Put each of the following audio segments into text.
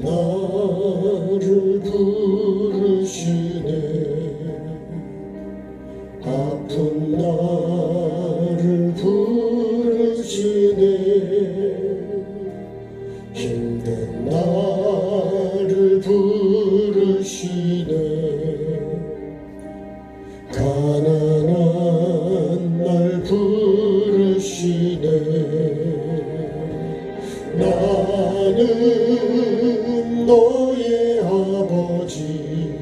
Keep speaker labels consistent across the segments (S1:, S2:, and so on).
S1: 나를 부르시네 아픈 나를 부르시네 힘든 나를 부르시네 가난한 날 부르시네 나는 너의 아버지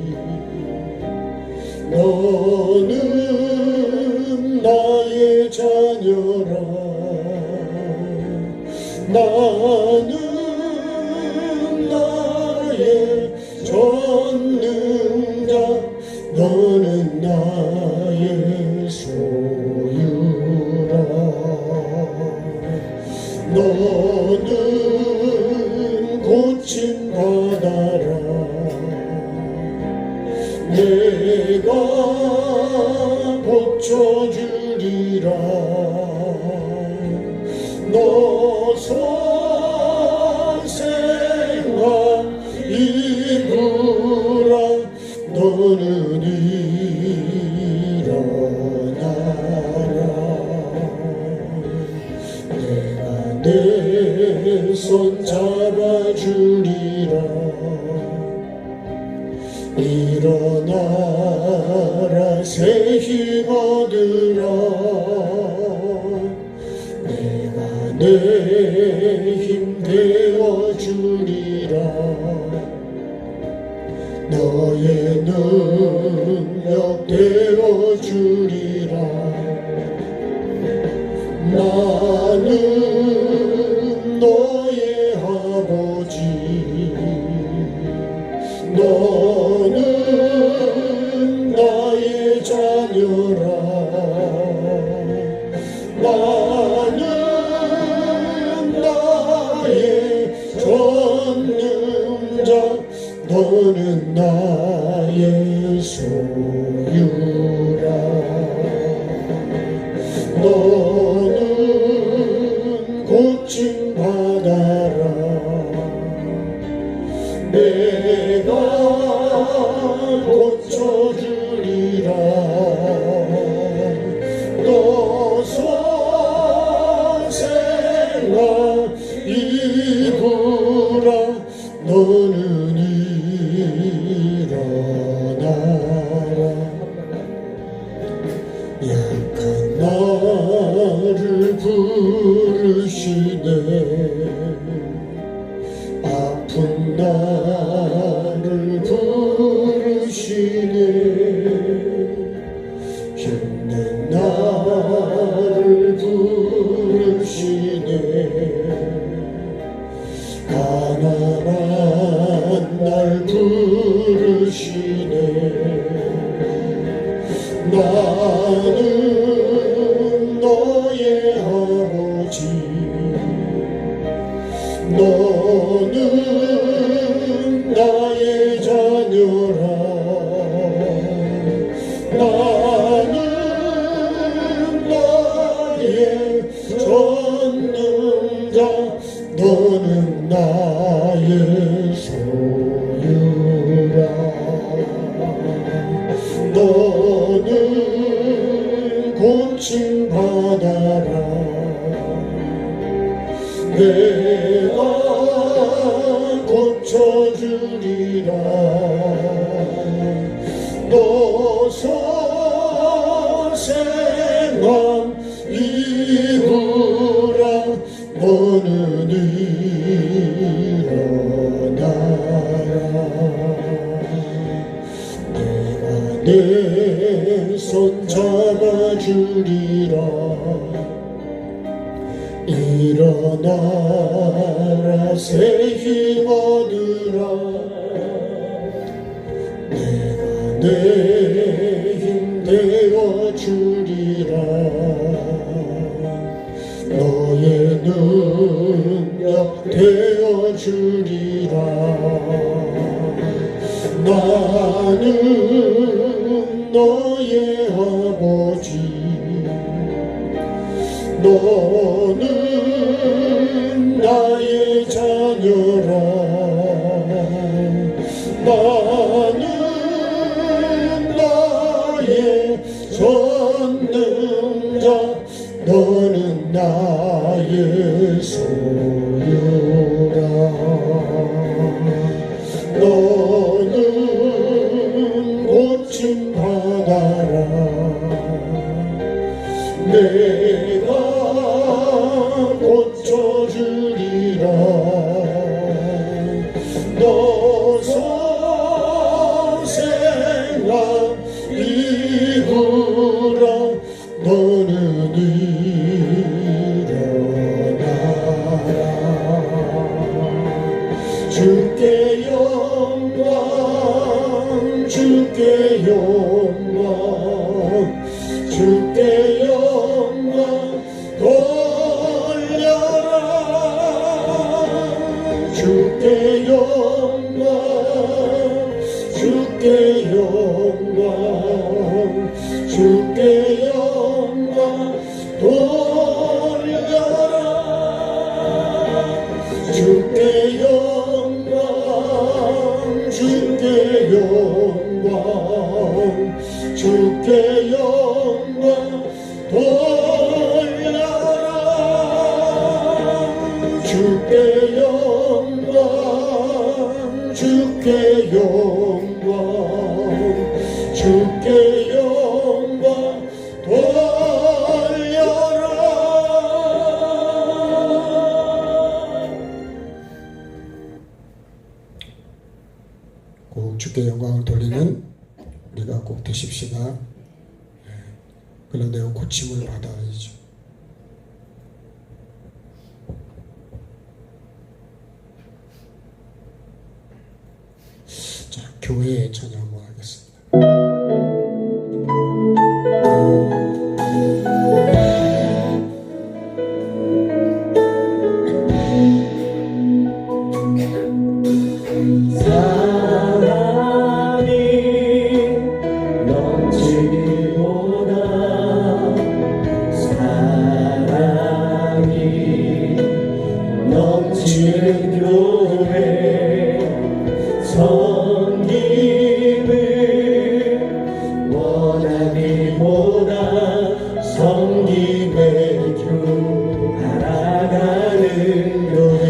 S1: 너는 나는 나의 전능자 너는 나의 소유라 너는 고침받아라 내가 고쳐주리라 너 선생아 이구라 너는 일어나라 내가 내 손 잡아주리라 일어나라 새 힘 얻으라 내가 내 힘 되어주리라 너의 능력 되어주리라 나는 너의 아버지 너는 나의 자녀라 나는 나의 전능자 너는 나의 소유라 너는 고침받아라 내가 고쳐주리라 너 선생아 이구라 너는 일어나라 약한 나를 부르시네 아픈 나를 부르시네 힘든 나를 부르시네 가난한 날 부르시네 나는 너의 아버지 너는 나의 자녀라 나는 나의 전능자 너는 나의 소유라 너는 고침받아라 내가 고쳐주리라 너 선생아 이구라 너는 일어나라 내가 내 손 잡아주리라 일어나라 새 힘 얻으라 내가 내 힘 되어주리라 너의 능력 되어주리라 나는 너의 아버지 너는 나의 자녀라 나는 나의 전능자 너는 나의 소유라 너는 고침받아라 내가 고쳐주리라 너 선생아 이구라 너는 일어나라 주께 영광 돌려라 주께 영광 주께 영광 주께 영광 돌려라 주께 영광 주께 영광 주께 영광 돌려라 주께 영광 주께 영광 주께 영광 돌려라. 꼭 주께 영광을 돌리는 우리가 꼭 되십시다. 그런데 고침을 받아야죠. 자, 교회 찬양 한번 하겠습니다. 넘치는 교회 섬김을 원하기보다 섬김의 주 알아가는 교회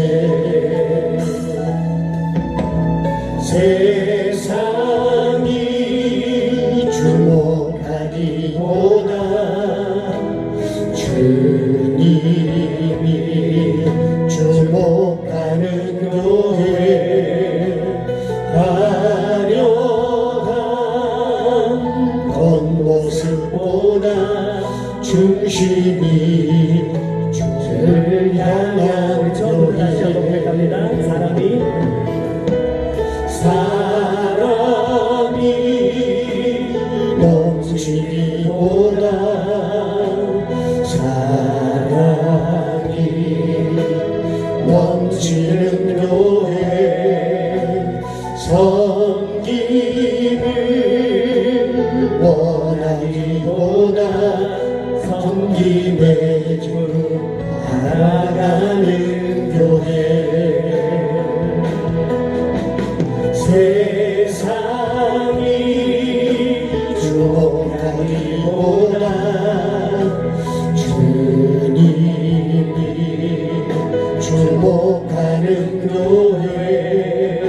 S1: 세상이 주목하기보다 주님이 주목하는 교회 화려한 겉모습보다 중심이 주를 향한 교회
S2: 다시 한번 고백합니다.
S1: 사람이 넘치기보다 사랑이 넘치는 교회 섬김을 원하기보다 섬김의 주 알아가는 교회 세상이 주목하기보다 주님이 주목하는 교회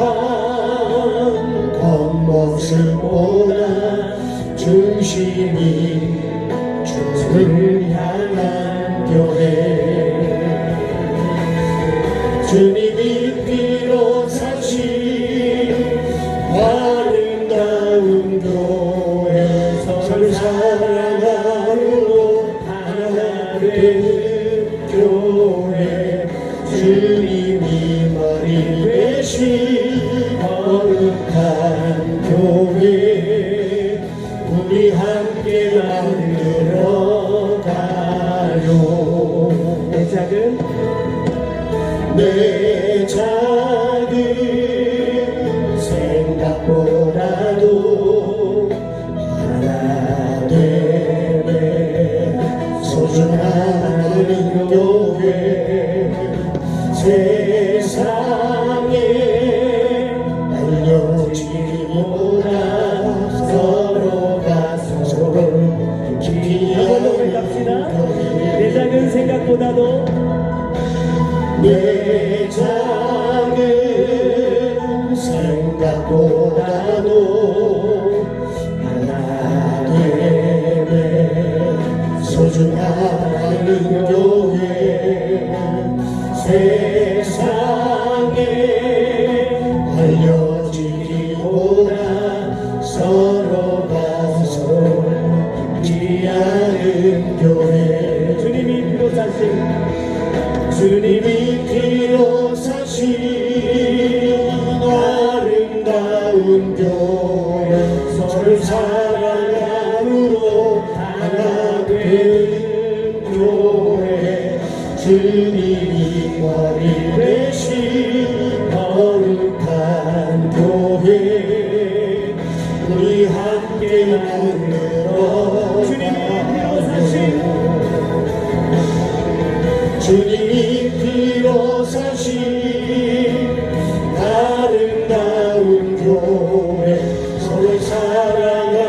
S1: 화려한 겉모습보다 중심이 주를 향한 교회 주님이 피로 사신 아름다운 교회 서로 사랑하고 하나 된 교회 주님이 머리 되신 거룩한 교회 우리 함께 만들어 가요. 내 작은 생각보다도 하나 되네 소중한 교회 세상에 알려지기보다 서로가 서로를 깊이 하는
S2: 내 작은 생각보다도
S1: 내 작은 생각보다 사랑함으로 하나 되는 교회 주님이 머리 되신 거룩한 교회 우리 함께 만들어 주님이 피로 사신 아름다운 교회 서로 사랑함으로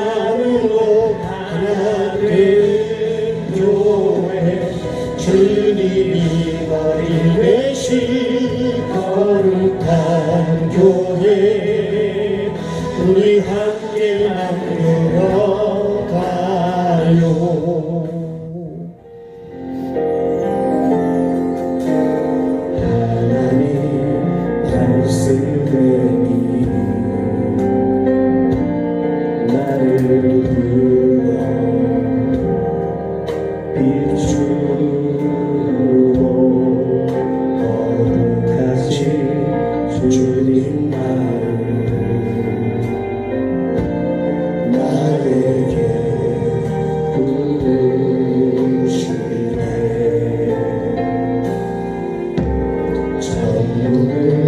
S1: 하나 된 교회 주님이 머리 되신 거룩한 교회 우리 함께 만들어 가요. 말씀이 나를 불러 비추고 거룩하신 주님 마음 나에게 부으시네 천국을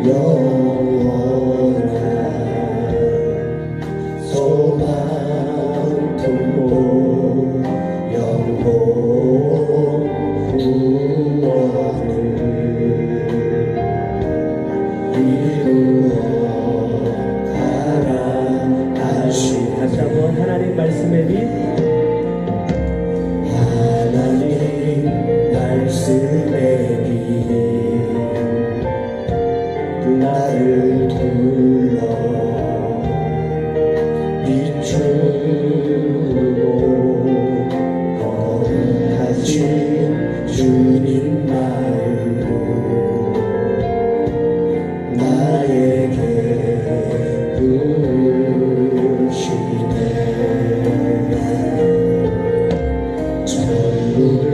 S1: 영원한 소망 품고 영원 구원을 이루어 가라 하시
S2: 다시 한번 하나님 말씀의 빛
S1: 하나님 말씀의 빛 나를 둘러 비추고 거룩하신 주님 마음 나에게 부으시네 천국을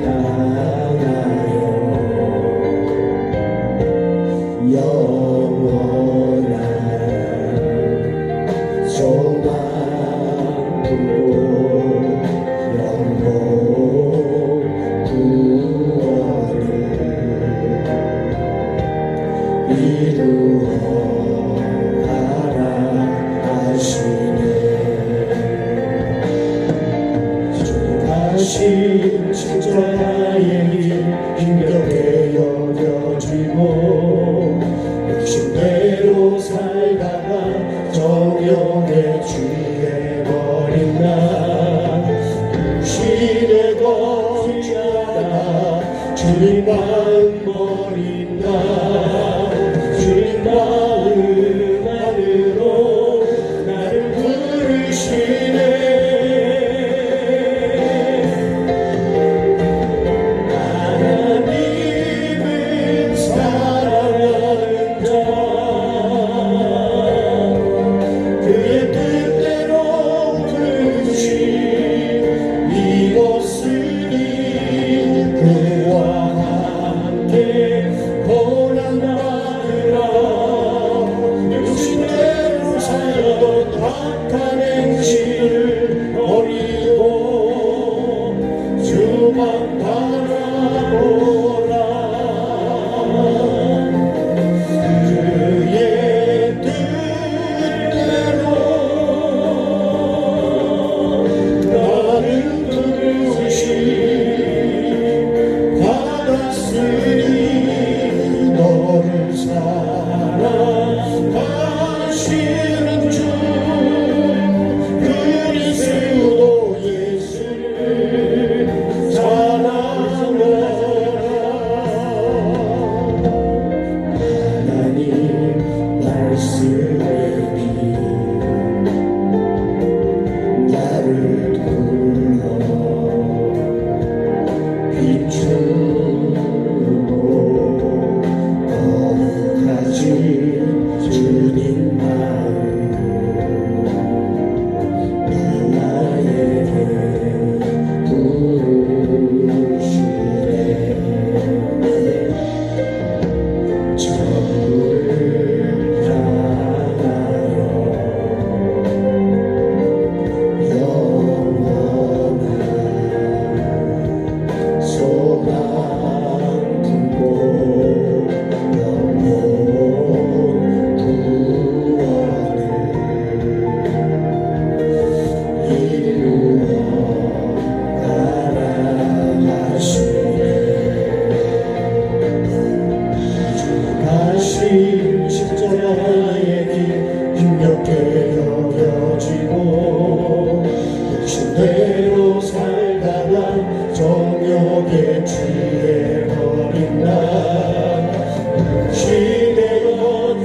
S1: 향하여 영원한 소망 품고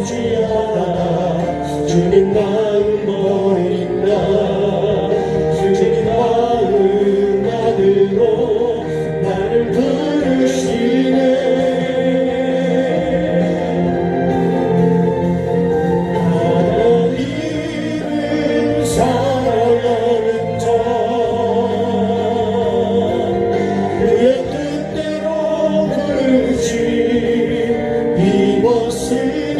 S1: 주지하다 주님 마음 버린다 주님 마음 안으로 나를 부르시네 하나님을 사랑하는 자 그의 뜻대로 부르시 입었으니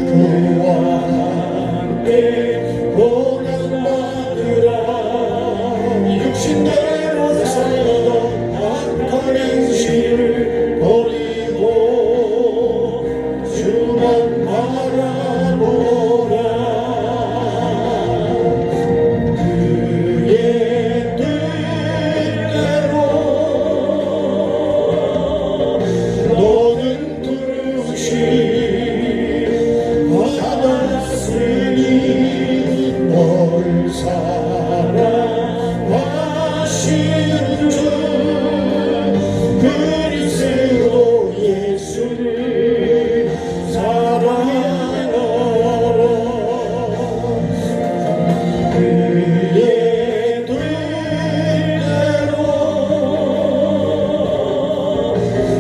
S1: 그와 함께 고난받으라 육신대로 살아도 악한 행실을 버리고 주만 바라보라 그의 뜻대로 너는 부르시 받았으니 널 사랑하시는 주 그리스도 예수를 사랑하라 그의 뜻대로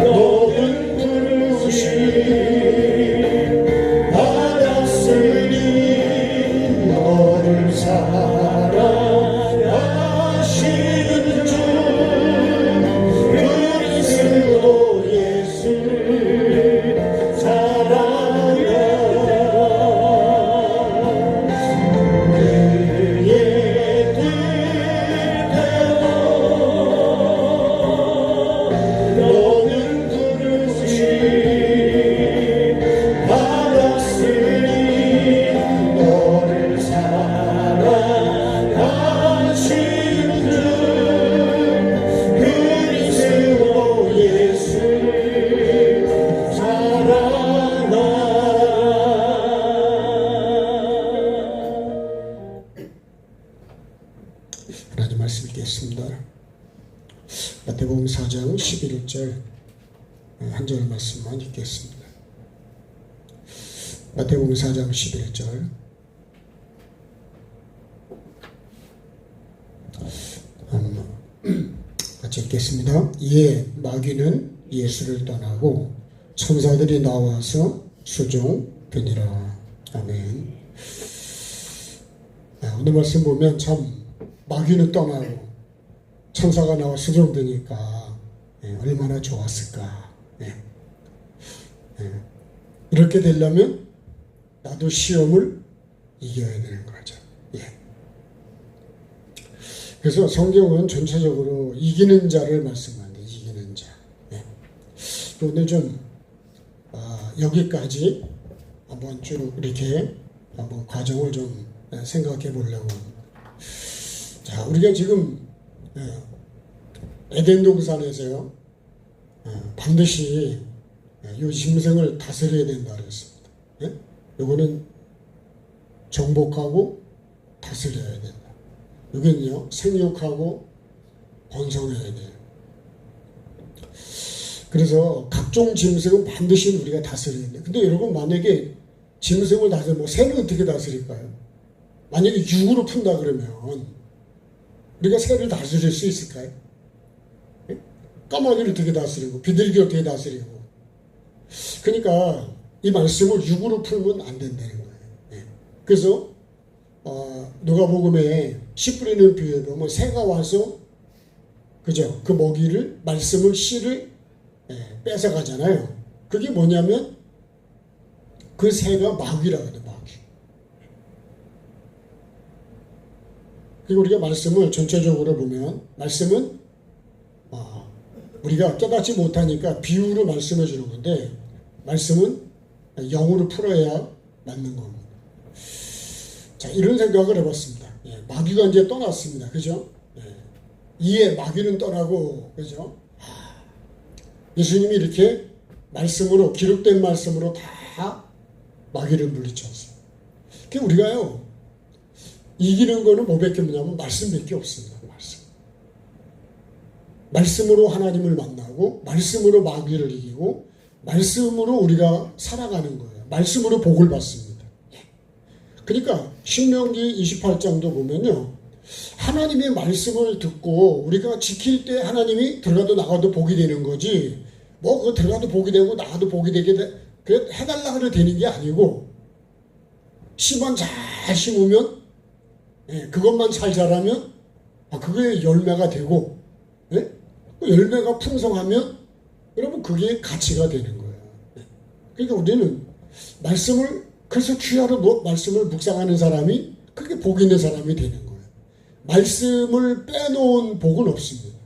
S1: 너는 부르시 받았으니 너를 사랑하시는 주 그리스도 예수를 사랑하라 그의 뜻대로 너는 부르시 받았으니 너를 사랑하시는 주 그리스도 예수를 사랑하라 하나님 말씀 읽겠습니다. 마태복음 4장 11절 한 절 말씀만 읽겠습니다. 마태복음 4장 11절 같이 읽겠습니다. 이에 마귀는 예수를 떠나고 천사들이 나와서 수종되니라. 아멘. 오늘 말씀 보면 참 마귀는 떠나고 천사가 나와 수종되니까 얼마나 좋았을까. 이렇게 되려면 나도 시험을 이겨야 되는 거죠. 그래서 성경은 전체적으로 이기는 자를 말씀하는데 이기는 자. 오늘 좀 여기까지 한번 쭉 이렇게 한번 과정을 좀 생각해 보려고 합니다. 자, 우리가 지금 에덴 동산에서요 반드시 이 짐승을 다스려야 된다 그랬습니다. 요거는 정복하고 다스려야 된다. 여기는요 생육하고 번성해야 돼요. 그래서 각종 짐승은 반드시 우리가 다스려야 돼요. 근데 여러분 만약에 짐승을 다스려 뭐 새는 어떻게 다스릴까요? 만약에 육으로 푼다 그러면 우리가 새를 다스릴 수 있을까요? 까마귀를 어떻게 다스리고 비둘기 어떻게 다스리고 그러니까 이 말씀을 육으로 풀면 안 된다는 거예요. 그래서 누가복음에 씨 뿌리는 비유에 보면 새가 와서 그죠? 그 먹이를 말씀을 씨를 뺏어 가잖아요. 그게 뭐냐면 그 새가 마귀라고 해요. 마귀. 그리고 우리가 말씀을 전체적으로 보면 말씀은 우리가 깨닫지 못하니까 비유로 말씀해 주는 건데 말씀은 영으로 풀어야 맞는 겁니다. 자, 이런 생각을 해봤습니다. 마귀가 이제 떠났습니다. 그죠? 이에 마귀는 떠나고, 그죠? 예수님이 이렇게 말씀으로, 기록된 말씀으로 다 마귀를 물리쳤어요. 그러니까 우리가요, 이기는 거는 뭐밖에 없냐면 말씀밖에 없습니다. 말씀으로 하나님을 만나고, 말씀으로 마귀를 이기고, 말씀으로 우리가 살아가는 거예요. 말씀으로 복을 받습니다. 그러니까 신명기 28장도 보면요. 하나님의 말씀을 듣고 우리가 지킬 때 하나님이 들어가도 나가도 복이 되는 거지, 뭐 그거 들어가도 복이 되고 나가도 복이 되게 그래 해달라 그래 되는 게 아니고, 씨만 잘 심으면, 그것만 잘 자라면 그게 열매가 되고, 열매가 풍성하면 여러분 그게 가치가 되는 거예요. 그러니까 우리는 말씀을, 그래서 귀하로 말씀을 묵상하는 사람이 그게 복 있는 사람이 되는 거예요. 말씀을 빼놓은 복은 없습니다.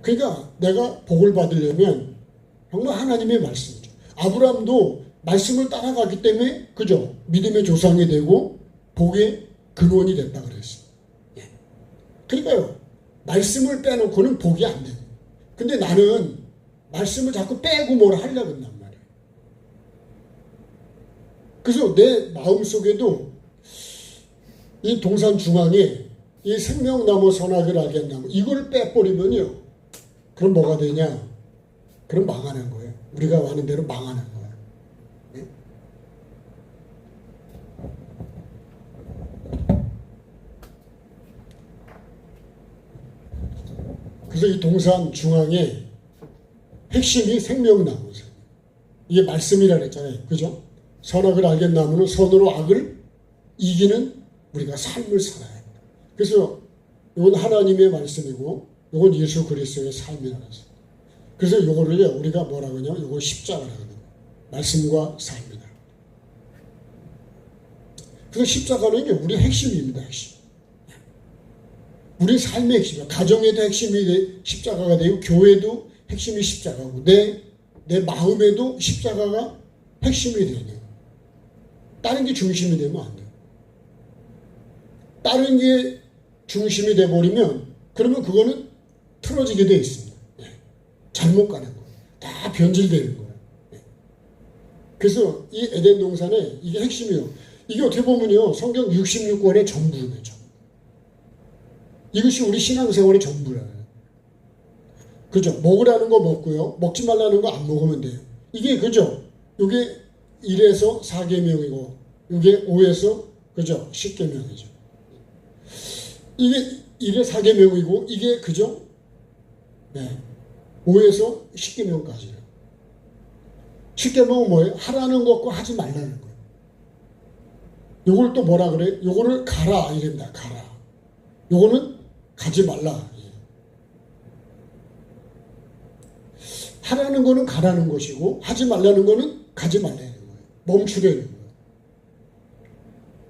S1: 그러니까 내가 복을 받으려면 정말 하나님의 말씀이죠. 아브라함도 말씀을 따라가기 때문에 그죠? 믿음의 조상이 되고 복의 근원이 됐다 그랬어요. 그러니까요, 말씀을 빼놓고는 복이 안 돼요. 근데 나는 말씀을 자꾸 빼고 뭘 하려고 한단 말이에요. 그래서 내 마음속에도 이 동산 중앙에 이 생명나무, 선악을 알게 한 나무, 이걸 빼버리면요, 그럼 뭐가 되냐? 그럼 망하는 거예요. 우리가 하는 대로 망하는 거예요. 그래서 이 동산 중앙에 핵심이 생명나무, 이게 말씀이라 그랬잖아요. 그죠? 선악을 알겠나무는 선으로 악을 이기는 우리가 삶을 살아야 합니다. 그래서 이건 하나님의 말씀이고 이건 예수 그리스도의 삶이라고 했어요. 그래서 이거를요, 우리가 뭐라고 하냐, 이거 십자가라고 하는 거예요. 말씀과 삶이다. 그래서 십자가는 우리 핵심입니다. 핵심. 우리 삶의 핵심이야. 가정에도 핵심이 십자가가 되고, 교회도 핵심이 십자가고, 내 마음에도 십자가가 핵심이 되네요. 다른 게 중심이 되면 안 돼요. 다른 게 중심이 돼버리면 그러면 그거는 틀어지게 돼 있습니다. 잘못 가는 거예요. 다 변질되는 거예요. 그래서 이 에덴 동산에 이게 핵심이에요. 이게 어떻게 보면요, 성경 66권의 전부예요. 이것이 우리 신앙생활의 전부라요. 그죠? 먹으라는 거 먹고요, 먹지 말라는 거 안 먹으면 돼요. 이게 그죠? 이게 1에서 4계명이고 이게 5에서 그죠? 10계명이죠. 이게 1에 4계명이고 이게 그죠? 5에서 10계명까지요. 10계명은 뭐예요? 하라는 것과 하지 말라는 거예요. 요걸 또 뭐라 그래? 요거를 가라 이랍니다. 가라. 요거는 가지 말라. 하라는 거는 가라는 것이고 하지 말라는 거는 가지 말라는 거예요. 멈추려는 거예요.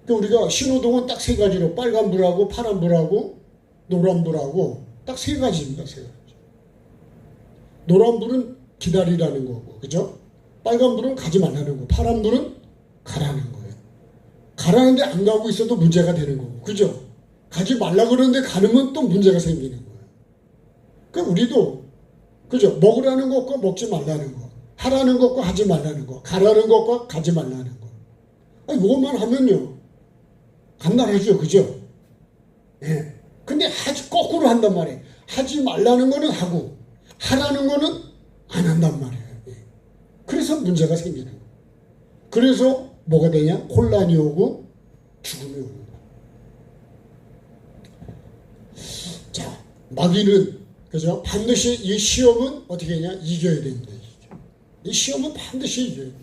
S1: 그러니까 우리가 신호등은 딱 세 가지로, 빨간불하고 파란불하고 노란불하고 딱 세 가지입니다. 세 가지. 노란불은 기다리라는 거고, 그죠? 빨간불은 가지 말라는 거, 파란불은 가라는 거예요. 가라는데 안 가고 있어도 문제가 되는 거고, 그죠? 가지 말라 그러는데 가면 또 문제가 생기는 거예요. 그러니까 우리도 그죠? 먹으라는 것과 먹지 말라는 거, 하라는 것과 하지 말라는 거, 가라는 것과 가지 말라는 거. 이것만 하면요, 간단하죠, 그죠? 근데 거꾸로 한단 말이에요. 하지 말라는 거는 하고, 하라는 거는 안 한단 말이에요. 그래서 문제가 생기는 거예요. 그래서 뭐가 되냐? 혼란이 오고 죽음이 오는 거예요. 자, 마귀는 그죠? 반드시 이 시험은 어떻게 하냐? 이겨야 됩니다. 이 시험은 반드시 이겨야 돼요.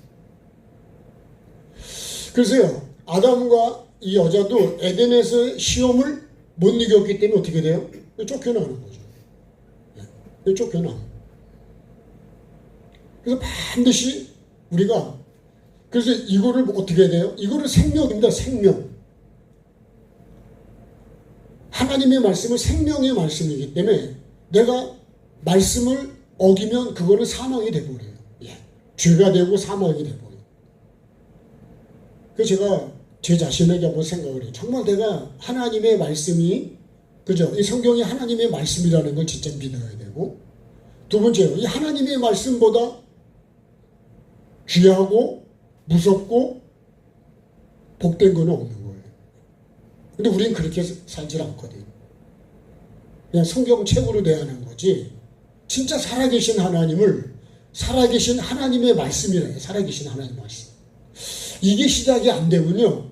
S1: 그래서요, 아담과 이 여자도 에덴에서 시험을 못 이겼기 때문에 어떻게 돼요? 쫓겨나는 거죠. 쫓겨나. 그래서 반드시 우리가, 그래서 이거를 어떻게 해야 돼요? 이거를 생명입니다. 생명. 하나님의 말씀은 생명의 말씀이기 때문에 내가 말씀을 어기면 그거는 사망이 돼버려요. 죄가 되고 사망이 돼버려요. 그래서 제가 제 자신에게 한번 생각을 해요. 정말 내가 하나님의 말씀이, 그죠? 이 성경이 하나님의 말씀이라는 걸 진짜 믿어야 되고, 두 번째로 이 하나님의 말씀보다 귀하고 무섭고 복된 거는 없는 거예요. 근데 우리는 그렇게 살질 않거든요. 그냥 성경책으로 대하는 거지, 진짜 살아계신 하나님을, 살아계신 하나님의 말씀이래요. 살아계신 하나님의 말씀. 이게 시작이 안 되면요,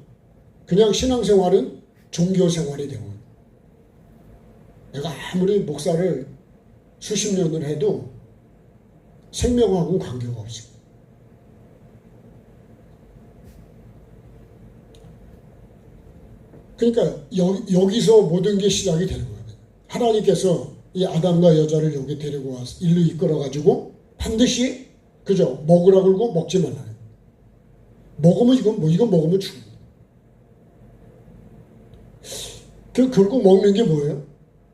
S1: 그냥 신앙생활은 종교생활이 되고, 내가 아무리 목사를 수십 년을 해도 생명하고는 관계가 없습니다. 그러니까 여기서 모든 게 시작이 되는 거예요. 하나님께서 이 아담과 여자를 여기 데리고 와서 일로 이끌어가지고 반드시, 그죠? 먹으라 그러고 먹지 말라. 먹으면 이건 먹으면 죽는 거예요. 결국 먹는 게 뭐예요?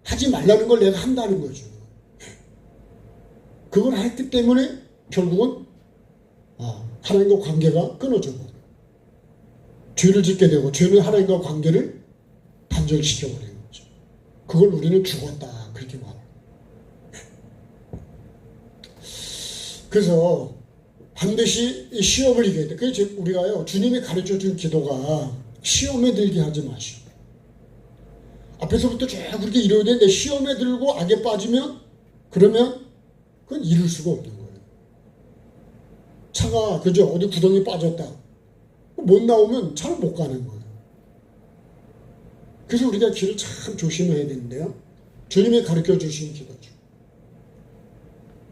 S1: 하지 말라는 걸 내가 한다는 거죠. 그걸 했기 때문에 결국은 하나님과 관계가 끊어져 버려요. 죄를 짓게 되고, 죄는 하나님과 관계를 단절시켜버리는 거죠. 그걸 우리는 죽었다, 그렇게 말해요. 그래서 반드시 이 시험을 이겨야 돼. 그래서 우리가요, 주님이 가르쳐준 기도가 시험에 들게 하지 마시고, 앞에서부터 쭉 그렇게 이뤄야 되는데 시험에 들고 악에 빠지면, 그러면 그건 이룰 수가 없는 거예요. 차가, 그죠? 어디 구덩이 빠졌다, 못 나오면 차를 못 가는 거예요. 그래서 우리가 길을 참 조심해야 되는데요, 주님이 가르쳐 주신 기도죠.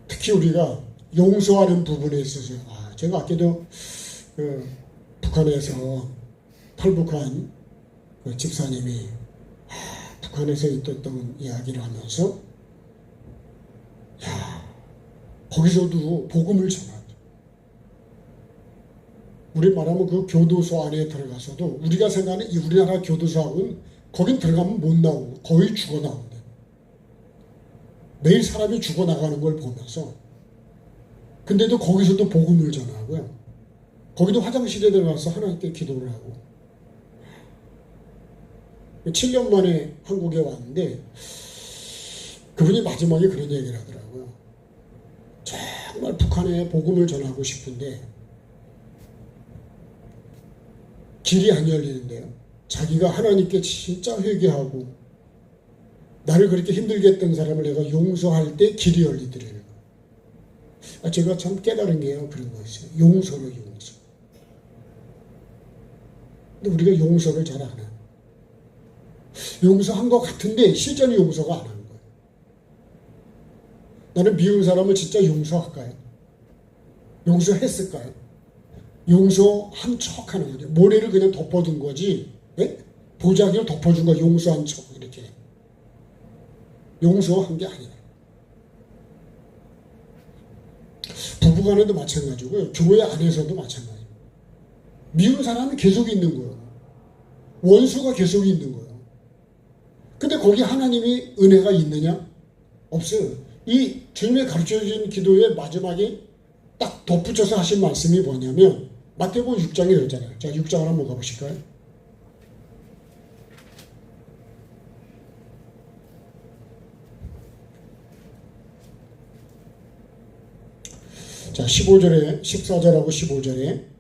S1: 특히 우리가 용서하는 부분에 있어서, 제가 아까도 북한에서 탈북한 그 집사님이 북한에서 있었던 이야기를 하면서, 거기서도 복음을 전하죠. 우리 말하면 그 교도소 안에 들어가서도 우리가 생각하는 이 우리나라 교도소하고는 거긴 들어가면 못 나오고 거의 죽어 나온대. 매일 사람이 죽어 나가는 걸 보면서, 근데도 거기서도 복음을 전하고요. 거기도 화장실에 들어가서 하나님께 기도를 하고. 7년 만에 한국에 왔는데 그분이 마지막에 그런 얘기를 하더라고요. 정말 북한에 복음을 전하고 싶은데 길이 안 열리는데요, 자기가 하나님께 진짜 회개하고 나를 그렇게 힘들게 했던 사람을 내가 용서할 때 길이 열리더래요. 제가 참 깨달은 게요, 그런 거였어요. 용서. 근데 우리가 용서를 잘 안 해요. 용서한 것 같은데 실제는 용서가 안 하는 거예요. 나는 미운 사람을 진짜 용서할까요? 용서했을까요? 용서한 척 하는 거죠. 모래를 그냥 덮어둔 거지, 네? 보자기를 덮어준 거, 용서한 척, 이렇게. 용서한 게 아니에요. 부부간에도 마찬가지고요, 교회 안에서도 마찬가지예요. 미운 사람이 계속 있는 거예요. 원수가 계속 있는 거예요. 근데 거기 하나님이 은혜가 있느냐? 없어요. 이 주님의 가르쳐주신 기도의 마지막에 딱 덧붙여서 하신 말씀이 뭐냐면, 마태복음 6장에 그랬잖아요. 자, 6장을 한번 가보실까요? 자, 15절에, 14절하고 15절에,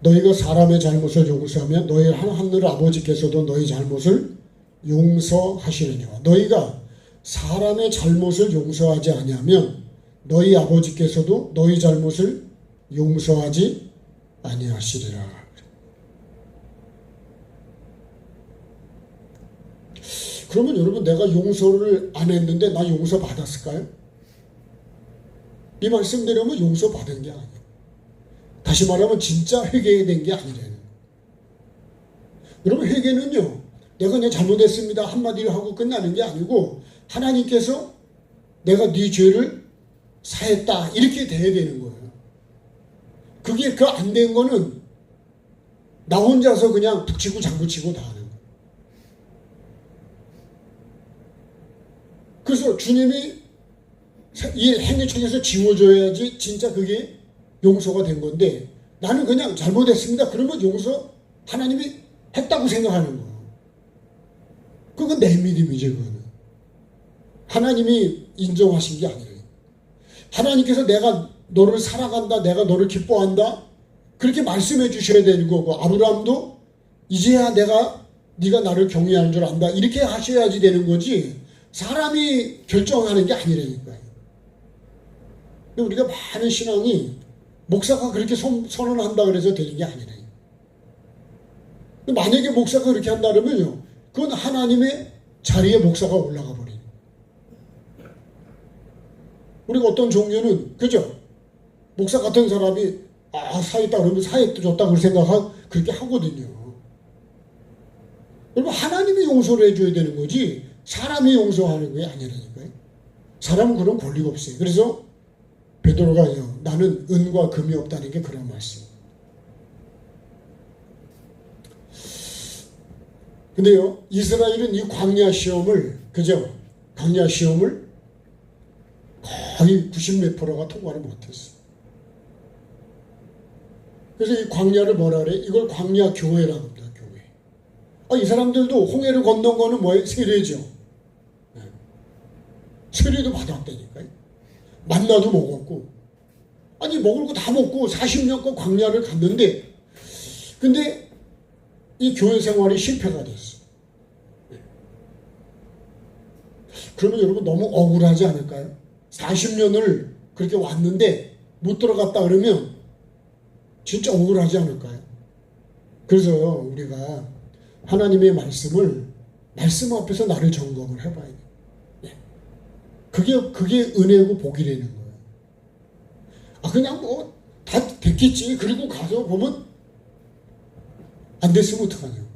S1: 너희가 사람의 잘못을 용서하면 너희 하늘 아버지께서도 너희 잘못을 용서하시느니와, 너희가 사람의 잘못을 용서하지 아니하면 너희 아버지께서도 너희 잘못을 용서하지 아니하시리라. 그러면 여러분, 내가 용서를 안 했는데 나 용서 받았을까요? 이 말씀대로면 용서 받은 게 아니에요. 다시 말하면 진짜 회개된 게 아니래요. 여러분, 회개는요, 내가 내 잘못했습니다 한마디로 하고 끝나는 게 아니고, 하나님께서 내가 네 죄를 사했다 이렇게 돼야 되는 거예요. 그게 그 안 된 거는 나 혼자서 그냥 북치고 장구치고 다 하는 거예요. 그래서 주님이 이 행위 중에서 지워줘야지 진짜 그게 용서가 된 건데, 나는 그냥 잘못했습니다 그러면 용서 하나님이 했다고 생각하는 거예요. 그건 내 믿음이지. 그거는 하나님이 인정하신 게 아니에요. 하나님께서 내가 너를 사랑한다, 내가 너를 기뻐한다 그렇게 말씀해 주셔야 되는 거고, 아브라함도 이제야 네가 나를 경외하는 줄 안다 이렇게 하셔야지 되는 거지, 사람이 결정하는 게 아니라니까요. 근데 우리가 많은 신앙이 목사가 그렇게 선언한다 그래서 되는 게 아니래요. 만약에 목사가 그렇게 한다 그러면요, 그건 하나님의 자리에 목사가 올라가 버려요. 우리가 어떤 종교는, 그죠? 목사 같은 사람이, 사했다 그러면 사했다 줬다 그 생각하고 그렇게 하거든요. 여러분, 하나님이 용서를 해줘야 되는 거지, 사람이 용서하는 게 아니라니까요. 사람은 그런 권리가 없어요. 그래서 베드로가요, 나는 은과 금이 없다는 게 그런 말씀. 근데요, 이스라엘은 이 광야 시험을, 그죠? 광야 시험을 거의 90몇 프로가 통과를 못했어요. 그래서 이 광야를 뭐라 그래? 이걸 광야 교회라고 합니다. 교회. 이 사람들도 홍해를 건넌 거는 뭐예요? 세례죠. 세례도 받았다니까요. 만나도 먹었고, 아니 먹을 거 다 먹고 40년간 광야를 갔는데, 근데 이 교회 생활이 실패가 됐어. 그러면 여러분 너무 억울하지 않을까요? 40년을 그렇게 왔는데 못 들어갔다 그러면 진짜 억울하지 않을까요? 그래서 우리가 하나님의 말씀을, 말씀 앞에서 나를 점검을 해봐야 돼요. 그게 은혜고 복이 되는 거예요. 그냥 뭐 다 됐겠지. 그리고 가서 보면 안 됐으면 어떡하냐고요.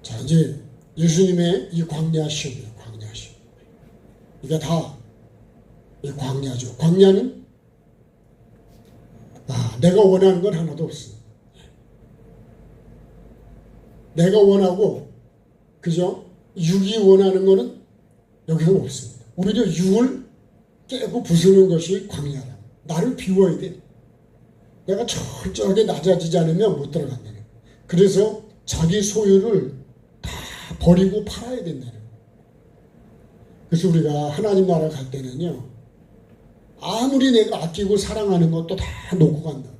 S1: 자, 이제 예수님의 이 광야 시험이에요. 광야 시험. 이게 다 이 광야죠. 광야는 내가 원하는 건 하나도 없어. 내가 원하고, 그죠? 육이 원하는 거는 여기서 없습니다. 오히려 육을 깨고 부수는 것이 광야라. 나를 비워야 돼. 내가 철저하게 낮아지지 않으면 못 들어간다는 거예요. 그래서 자기 소유를 다 버리고 팔아야 된다는 거예요. 그래서 우리가 하나님 나라 갈 때는요, 아무리 내가 아끼고 사랑하는 것도 다 놓고 간다.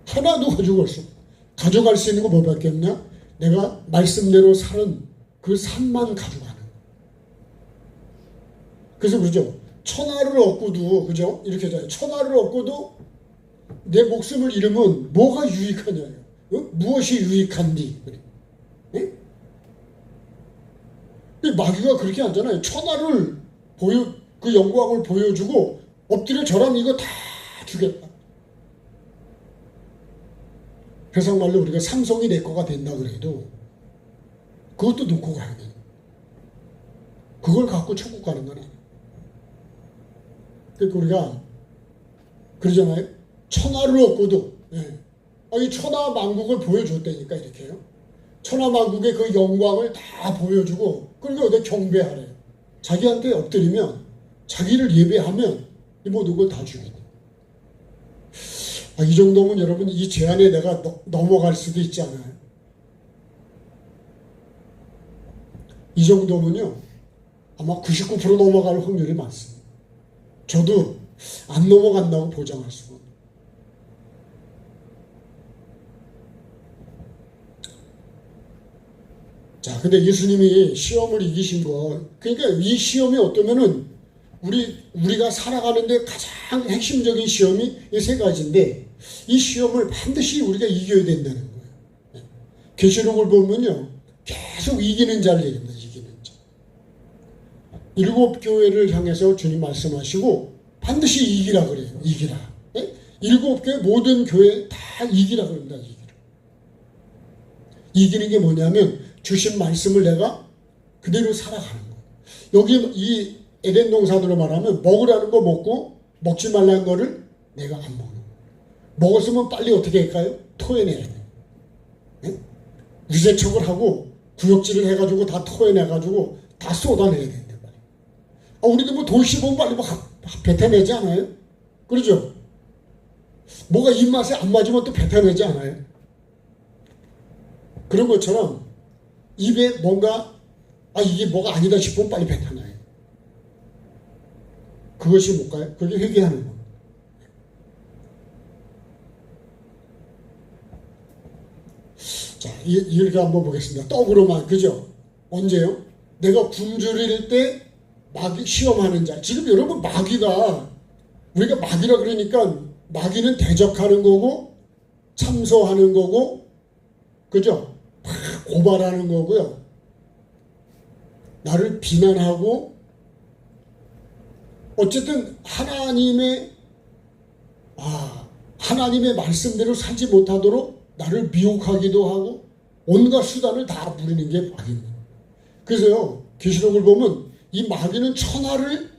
S1: 하나도 가지고 갈 수 없어. 가져갈 수 있는 거 뭐밖에 없냐? 내가 말씀대로 사는 그 삶만 가져가는 거예요. 그래서 그러죠. 천하를 얻고도, 그죠? 이렇게 하잖아요. 천하를 얻고도 내 목숨을 잃으면 뭐가 유익하냐요. 무엇이 유익한디? 그래. 네? 마귀가 그렇게 하잖아요. 천하를 그 영광을 보여주고 엎드려 절하면 이거 다 주겠다. 세상말로 우리가 삼성이 내 거가 된다 그래도 그것도 놓고 가야 돼. 그걸 갖고 천국 가는 건 아니야. 그러니까 우리가 그러잖아요. 천하를 얻고도, 이 천하 만국을 보여줬다니까, 이렇게요. 천하 만국의 그 영광을 다 보여주고, 그러니까 어디 경배하래요. 자기한테 엎드리면, 자기를 예배하면 이 모든 걸 다 주게 돼. 이 정도면 여러분 이 제안에 내가 넘어갈 수도 있지 않아요? 이 정도면요, 아마 99% 넘어갈 확률이 많습니다. 저도 안 넘어간다고 보장할 수가 없어요. 자, 근데 예수님이 시험을 이기신 거, 그러니까 이 시험이 어떠면은 우리가 살아가는데 가장 핵심적인 시험이 이 세 가지인데, 이 시험을 반드시 우리가 이겨야 된다는 거예요. 계시록을 보면요, 계속 이기는 자를 얘기합니다. 이기는 자. 7 교회를 향해서 주님 말씀하시고 반드시 이기라 그래요. 이기라. 7 교회 모든 교회 다 이기라 그럽니다. 이기라. 이기는 게 뭐냐면 주신 말씀을 내가 그대로 살아가는 거예요. 여기 이 에덴 동산으로 말하면 먹으라는 거 먹고 먹지 말라는 거를 내가 안 먹는 거예요. 먹었으면 빨리 어떻게 할까요? 토해내야 돼요. 유세척을 하고 구역질을 해가지고 다 토해내가지고 다 쏟아내야 된단 말이에요. 우리도 뭐 돌 씹으면 빨리 뭐 뱉어내지 않아요? 그러죠? 뭐가 입맛에 안 맞으면 또 뱉어내지 않아요? 그런 것처럼 입에 뭔가 이게 뭐가 아니다 싶으면 빨리 뱉어내요. 그것이 뭘까요? 그게 회개하는 겁니다. 자, 이렇게 한번 보겠습니다. 떡으로만, 그죠? 언제요? 내가 굶주릴 때 마귀 시험하는 자. 지금 여러분 마귀가 우리가 마귀라 그러니까 마귀는 대적하는 거고 참소하는 거고 그죠? 막 고발하는 거고요. 나를 비난하고 어쨌든 하나님의 말씀대로 살지 못하도록 나를 미혹하기도 하고 온갖 수단을 다 부리는 게 마귀입니다. 그래서요 계시록을 보면 이 마귀는 천하를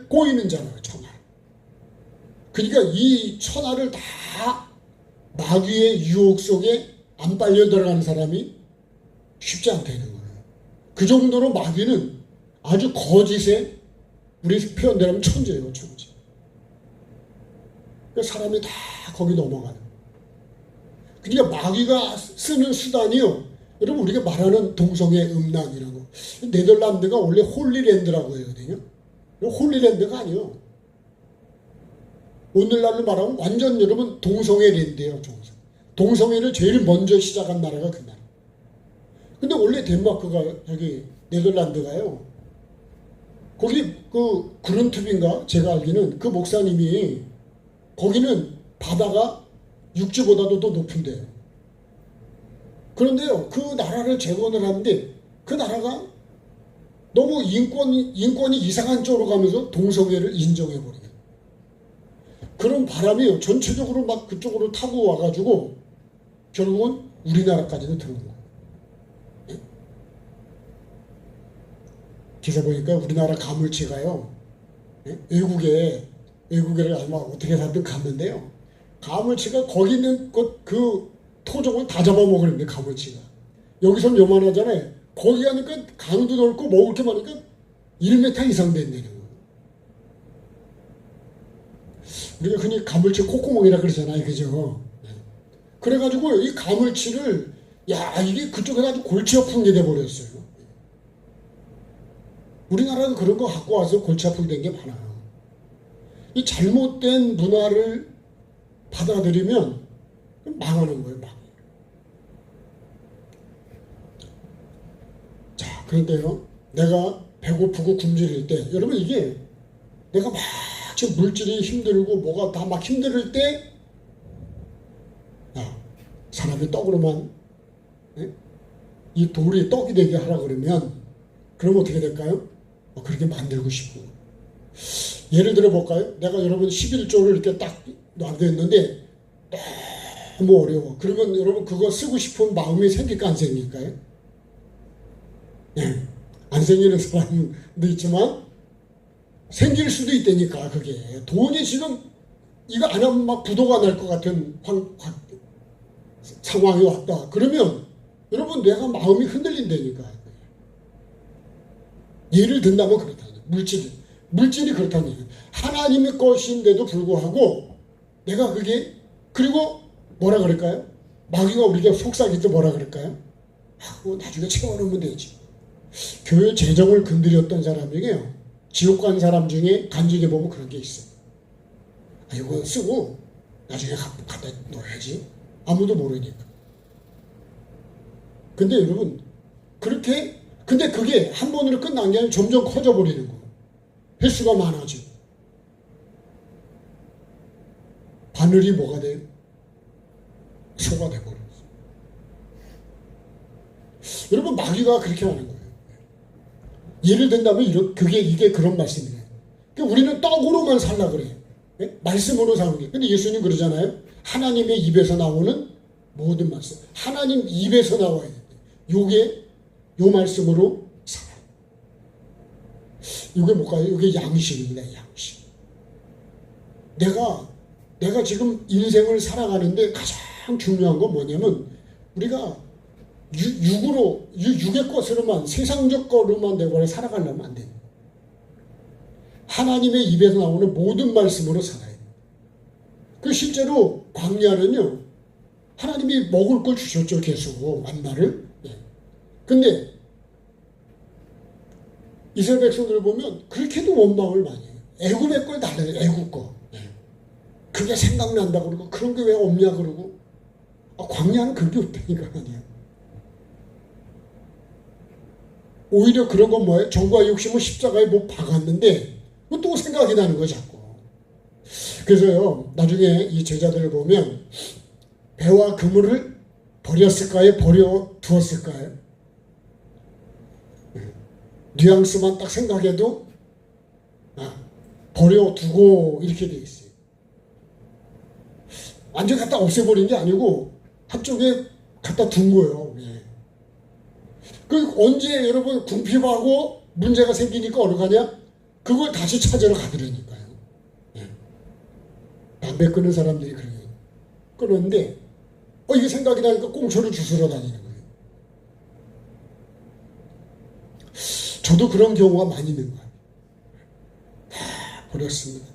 S1: 꼬이는 자라요. 천하. 그러니까 이 천하를 다 마귀의 유혹 속에 안 빨려 들어가는 사람이 쉽지 않다는 거예요. 그 정도로 마귀는 아주 거짓에 우리 표현대로 하면 천재예요. 천재. 그러니까 사람이 다 거기 넘어가는. 그러니까 마귀가 쓰는 수단이요. 여러분 우리가 말하는 동성애 음란이라고. 네덜란드가 원래 홀리랜드라고 하거든요. 홀리랜드가 아니요. 오늘날로 말하면 완전 여러분 동성애 랜드예요. 동성애를 제일 먼저 시작한 나라가 그 나라. 근데 원래 덴마크가 여기 네덜란드가요. 거기 그 그룬트빈가 제가 알기는 그 목사님이 거기는 바다가 육지보다도 더 높은데요. 그런데요 그 나라를 재건을 하는데 그 나라가 너무 인권이 이상한 쪽으로 가면서 동성애를 인정해버리게. 그런 바람이 전체적으로 막 그쪽으로 타고 와가지고 결국은 우리나라까지도 들어온 거예요. 네? 기사 보니까 우리나라 가물치가요. 네? 외국에를 아마 어떻게 살든 갔는데요. 가물치가 거기 있는 그 토종을 다 잡아먹으는데 가물치가. 여기서는 요만하잖아요. 거기 가니까 강도 넓고 먹을 게 많으니까 1m 이상 된다는 거예요. 우리가 흔히 가물치 콧구멍이라 그러잖아요. 그죠? 그래가지고 이 가물치를 이게 그쪽에 아주 골치 아픈 게 돼버렸어요. 우리나라는 그런 거 갖고 와서 골치 아프게 된 게 많아요. 이 잘못된 문화를 받아들이면 망하는 거예요. 자, 그런데요. 내가 배고프고 굶주릴 때 여러분 이게 내가 막 지금 물질이 힘들고 뭐가 다 막 힘들 때 사람이 떡으로만 이 돌이 떡이 되게 하라 그러면 그럼 어떻게 될까요? 그렇게 만들고 싶고. 예를 들어 볼까요? 내가 여러분 11조를 이렇게 딱 놔뒀는데 너무 어려워. 그러면 여러분 그거 쓰고 싶은 마음이 생길까 안 생길까요? 네. 안 생기는 사람도 있지만 생길 수도 있다니까. 그게 돈이 지금 이거 안 하면 막 부도가 날 것 같은 상황이 왔다. 그러면 여러분 내가 마음이 흔들린다니까. 예를 든다면 그렇다니. 물질이 그렇다니. 하나님의 것인데도 불구하고 내가 그게 그리고 뭐라 그럴까요? 마귀가 우리가 속삭일 때 뭐라 그럴까요? 나중에 채워놓으면 되지. 교회 재정을 건드렸던 사람에게요. 지옥 간 사람 중에 간증해 보면 그런 게 있어요. 이거 쓰고 나중에 갖다 놓아야지. 아무도 모르니까. 근데 여러분 근데 그게 한 번으로 끝난 게 아니라 점점 커져 버리는 거예요. 횟수가 많아지고. 바늘이 뭐가 돼요? 소가 돼버려요. 여러분 마귀가 그렇게 하는 거예요. 예를 든다면 이게 그런 말씀이에요. 그러니까 우리는 떡으로만 살라 그래요. 네? 말씀으로 사는 게. 근데 예수님 그러잖아요. 하나님의 입에서 나오는 모든 말씀. 하나님 입에서 나와야 돼. 요 말씀으로 살아요. 이게 뭘까요? 이게 양식입니다. 양식. 내가 지금 인생을 살아가는데 가장 중요한 건 뭐냐면 우리가 육의 것으로만 세상적 거로만 내버려 살아가려면 안 돼요. 하나님의 입에서 나오는 모든 말씀으로 살아야 돼요. 그 실제로 광야는요. 하나님이 먹을 걸 주셨죠. 계속 만나를. 근데 이스라엘 백성들을 보면 그렇게도 원망을 많이 해요. 애굽의 걸 달라요. 애굽 거. 그게 생각난다 그러고 그런 게 왜 없냐 그러고 광야는 그게 없다니까 아니야. 오히려 그런 건 뭐예요? 정과 욕심은 십자가에 못 박았는데 또 생각이 나는 거죠, 자꾸. 그래서요, 나중에 이 제자들을 보면 배와 그물을 버렸을까요? 버려두었을까요? 뉘앙스만 딱 생각해도 버려두고 이렇게 돼 있어요. 완전히 갖다 없애버린 게 아니고 한쪽에 갖다 둔 거예요. 예. 그 언제 여러분 궁핍하고 문제가 생기니까 어느 가냐? 그걸 다시 찾으러 가더라니까요. 예. 담배 끊는 사람들이 그래요. 끊었는데 이게 생각이 나니까 꽁초를 주스러 다니는 거예요. 저도 그런 경우가 많이 있는 거예요. 다 버렸습니다.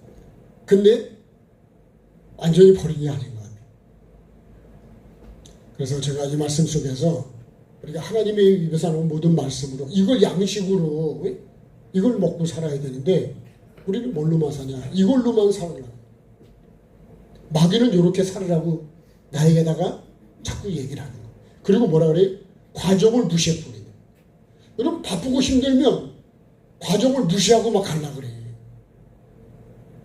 S1: 근데 완전히 버린 게 아닌 것 같아요. 그래서 제가 이 말씀 속에서 우리가 하나님의 입에서 나온 모든 말씀으로 이걸 양식으로 이걸 먹고 살아야 되는데 우리는 뭘로만 사냐? 이걸로만 살아라. 마귀는 이렇게 살으라고 나에게다가 자꾸 얘기를 하는 거예요. 그리고 뭐라 그래요? 과정을 무시해버리는 거예요. 여러분 바쁘고 힘들면 과정을 무시하고 막 가려고 그래요.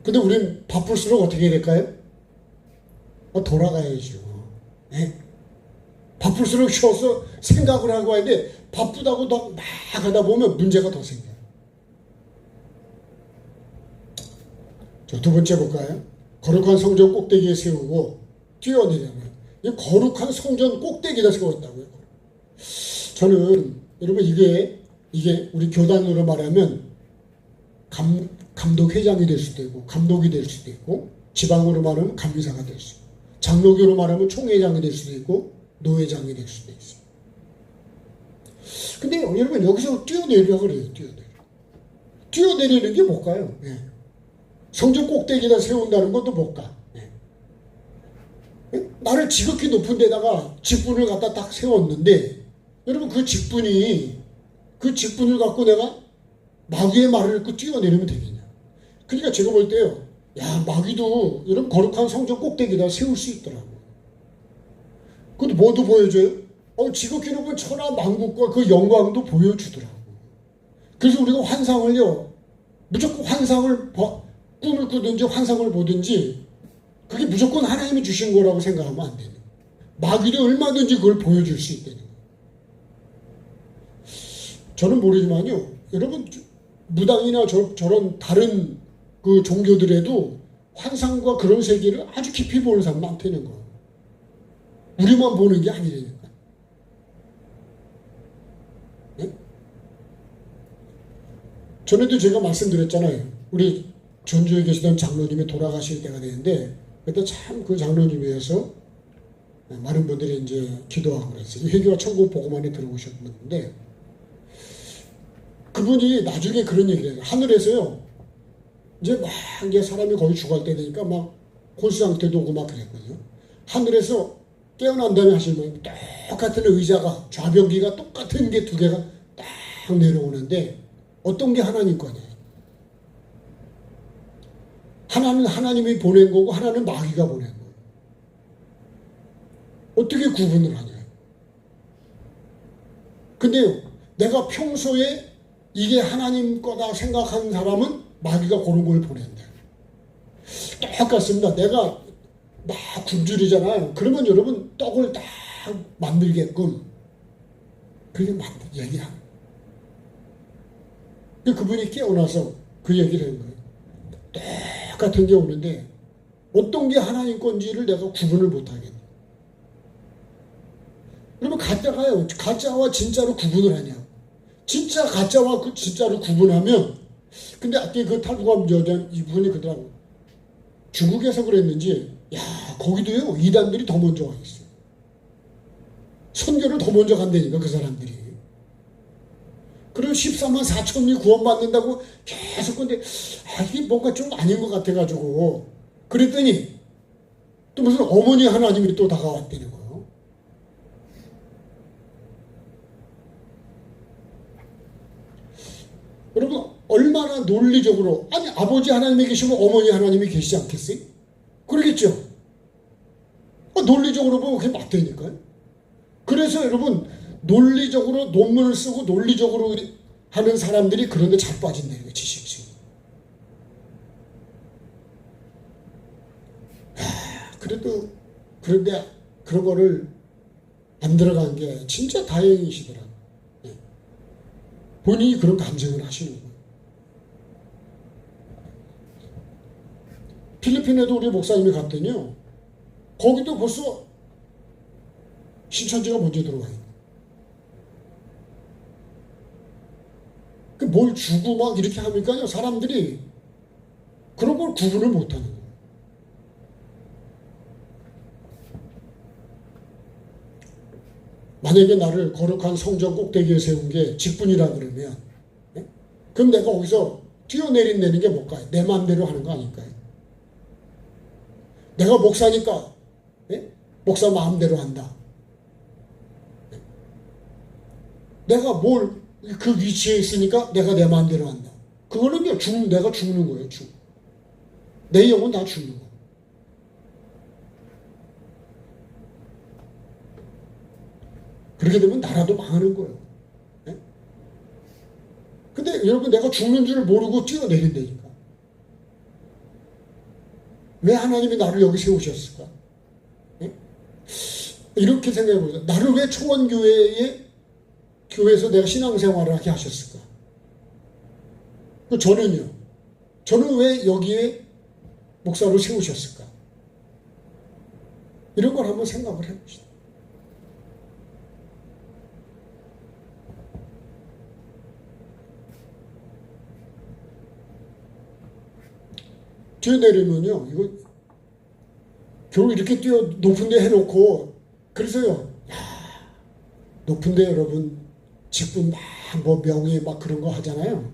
S1: 근데 우리는 바쁠수록 어떻게 해야 될까요? 돌아가야죠. 네? 바쁠수록 쉬어서 생각을 하고 하는데 바쁘다고 막 하다 보면 문제가 더 생겨요. 자, 두 번째 볼까요? 거룩한 성전 꼭대기에 세우고 뛰어내려면 이 거룩한 성전 꼭대기에다 세웠다고요. 저는 여러분 이게 우리 교단으로 말하면 감독회장이 될 수도 있고 감독이 될 수도 있고 지방으로 말하면 감리사가 될 수도 있고 장로교로 말하면 총회장이 될 수도 있고 노회장이 될 수도 있어요. 근데 여러분 여기서 뛰어내리려고 그래요. 뛰어내리는 게 뭘까요? 예. 성전 꼭대기에다 세운다는 것도 뭘까? 예. 나를 지극히 높은 데다가 직분을 갖다 딱 세웠는데 여러분 그 직분을 갖고 내가 마귀의 말을 듣고 뛰어내리면 되겠냐? 그러니까 제가 볼 때요. 야, 마귀도 여러분 거룩한 성전 꼭대기에다 세울 수 있더라고요. 근데 뭐도 보여줘요? 지극히 높은 천하 만국과 그 영광도 보여주더라고. 그래서 우리가 환상을요, 무조건 꿈을 꾸든지 환상을 보든지 그게 무조건 하나님이 주신 거라고 생각하면 안 되는 거예요. 마귀도 얼마든지 그걸 보여줄 수 있다는 거예요. 저는 모르지만요, 여러분 무당이나 저런 다른 그 종교들에도 환상과 그런 세계를 아주 깊이 보는 사람 많다는 거예요. 우리만 보는 게 아니라니까. 네? 전에도 제가 말씀드렸잖아요. 우리 전주에 계시던 장로님이 돌아가실 때가 되는데 그때 참 그 장로님 위해서 많은 분들이 이제 기도하고 그랬어요. 회개와 천국 복음만에 들어오셨는데 그분이 나중에 그런 얘기를 해요. 하늘에서요. 이제 사람이 거의 죽을 때 되니까 막 혼수 상태도 오고 막 그랬거든요. 하늘에서 깨어난 다음에 하시면 똑같은 의자가 좌변기가 똑같은 게 두 개가 딱 내려오는데 어떤 게 하나님 거냐? 하나는 하나님이 보낸 거고 하나는 마귀가 보낸 거예요. 어떻게 구분을 하냐? 근데요, 내가 평소에 이게 하나님 거다 생각하는 사람은 마귀가 그런 걸 보낸다. 똑같습니다. 내가 막 굶주리잖아요. 그러면 여러분 떡을 딱 만들게끔 그게 얘기하는 거예요. 그분이 깨어나서 그 얘기를 한 거예요. 똑같은 게 오는데 어떤 게 하나님 건지를 내가 구분을 못하겠네. 그러면 가짜와 진짜로 구분을 하냐? 진짜 가짜와 그 진짜를 구분하면 근데 아까 그 탈북한 여자 이분이 그러더라고. 중국에서 그랬는지 야 거기도요 이단들이 더 먼저 와 있어요. 선교를 더 먼저 간다니까 그 사람들이. 그리고 14만 4천이 구원받는다고 계속 근데 이게 뭔가 좀 아닌 것 같아가지고 그랬더니 또 무슨 어머니 하나님이 또 다가왔다는 거예요. 여러분 얼마나 논리적으로 아니 아버지 하나님이 계시면 어머니 하나님이 계시지 않겠어요? 그러겠죠. 논리적으로 보면 그게 맞다니까요. 그래서 여러분 논리적으로 논문을 쓰고 논리적으로 하는 사람들이 그런데 잘 빠진다는 거예요. 지식층이. 그래도 그런데 그런 거를 안 들어간 게 진짜 다행이시더라고요. 예. 본인이 그런 감정을 하시는 거예요. 필리핀에도 우리 목사님이 갔더니요. 거기도 벌써 신천지가 먼저 들어와 있는. 그 뭘 주고 막 이렇게 하니까요. 사람들이 그런 걸 구분을 못하는 거예요. 만약에 나를 거룩한 성전 꼭대기에 세운 게 직분이라 그러면, 예? 그럼 내가 거기서 뛰어내린다는 게 뭘까요? 내 마음대로 하는 거 아닐까요? 내가 목사니까, 예? 목사 마음대로 한다. 예? 내가 뭘 그 위치에 있으니까 내가 내 마음대로 한다. 그거는요, 내가 죽는 거예요. 내 영은 다 죽는 거예요. 그렇게 되면 나라도 망하는 거예요. 네? 근데 여러분, 내가 죽는 줄 모르고 뛰어내린다니까. 왜 하나님이 나를 여기 세우셨을까? 네? 이렇게 생각해 보세요. 나를 왜 교회에서 내가 신앙생활을 하게 하셨을까? 저는요. 저는 왜 여기에 목사로 세우셨을까? 이런 걸 한번 생각을 해봅시다. 뛰어내리면요, 이거 겨우 이렇게 높은 데 해놓고, 그래서요, 높은 데 여러분 직분 막 뭐 명예 막 그런 거 하잖아요.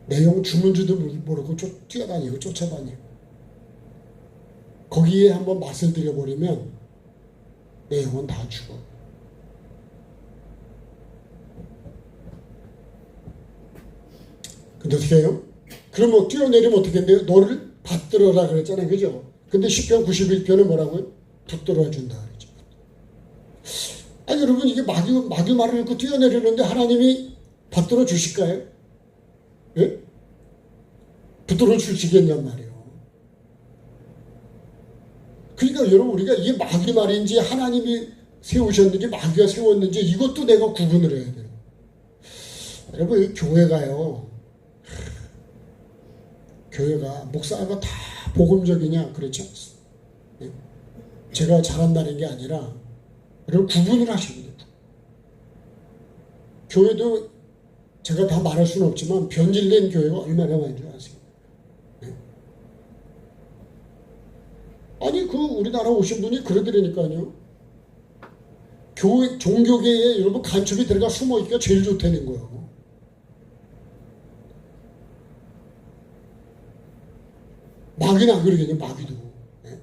S1: 내용 죽는 줄도 모르고 뛰어다니고 쫓아다니고. 거기에 한번 맛을 들여버리면 내 영은 다 죽어. 근데 어떻게 해요? 그럼 뭐 뛰어내리면 어떻게 된대요? 너를 받들어라 그랬잖아요. 그죠? 근데 10편 91편은 뭐라고요? 붙들어 준다 그랬죠. 아니 여러분, 이게 마귀 말을 읽고 뛰어내리는데 하나님이 받들어 주실까요? 예? 붙들어 주시겠냔 말이에요. 그러니까 여러분, 우리가 이게 마귀 말인지 하나님이 세우셨는지 마귀가 세웠는지 이것도 내가 구분을 해야 돼요. 여러분, 이 교회가 목사가 다 복음적이냐? 그렇지 않습니다. 예? 제가 잘한다는 게 아니라 여러분 구분을 하셔야 돼요. 교회도 제가 다 말할 수는 없지만 변질된 교회가 얼마나 많은 줄 아세요? 예? 아니 우리나라 오신 분이 그러더라니까요. 종교계에 여러분 간첩이 들어가 숨어있기가 제일 좋다는 거예요. 마귀는 안 그러겠냐, 마귀도. 네?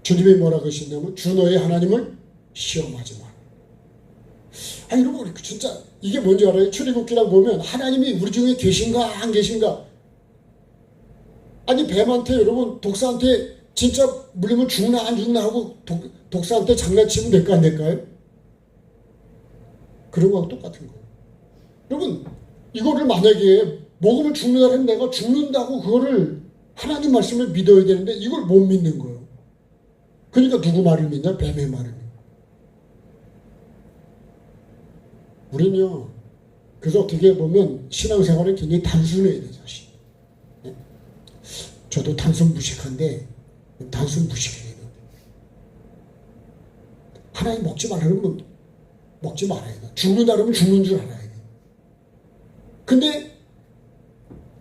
S1: 주님이 뭐라고 하셨냐면, 주 너의 하나님을 시험하지 마라. 아니, 여러분, 진짜, 이게 뭔지 알아요? 출애굽기랑 보면, 하나님이 우리 중에 계신가, 안 계신가? 아니, 뱀한테, 여러분, 독사한테 진짜 물리면 죽나, 안 죽나 하고, 독사한테 장난치면 될까, 안 될까요? 그런 거하고 똑같은 거예요. 여러분, 이거를 만약에 먹으면 죽는다는 내가 죽는다고 그거를 하나님 말씀을 믿어야 되는데 이걸 못 믿는 거예요. 그러니까 누구 말을 믿냐? 뱀의 말을 믿는. 우리는요. 그래서 어떻게 보면 신앙생활은 굉장히 단순해야 돼요. 사실. 네? 저도 단순 무식한데 단순 무식해야 돼요. 하나님 먹지 말라 그러면 먹지 말아야 돼. 죽는다 그러면 죽는 줄 알아야 돼. 근데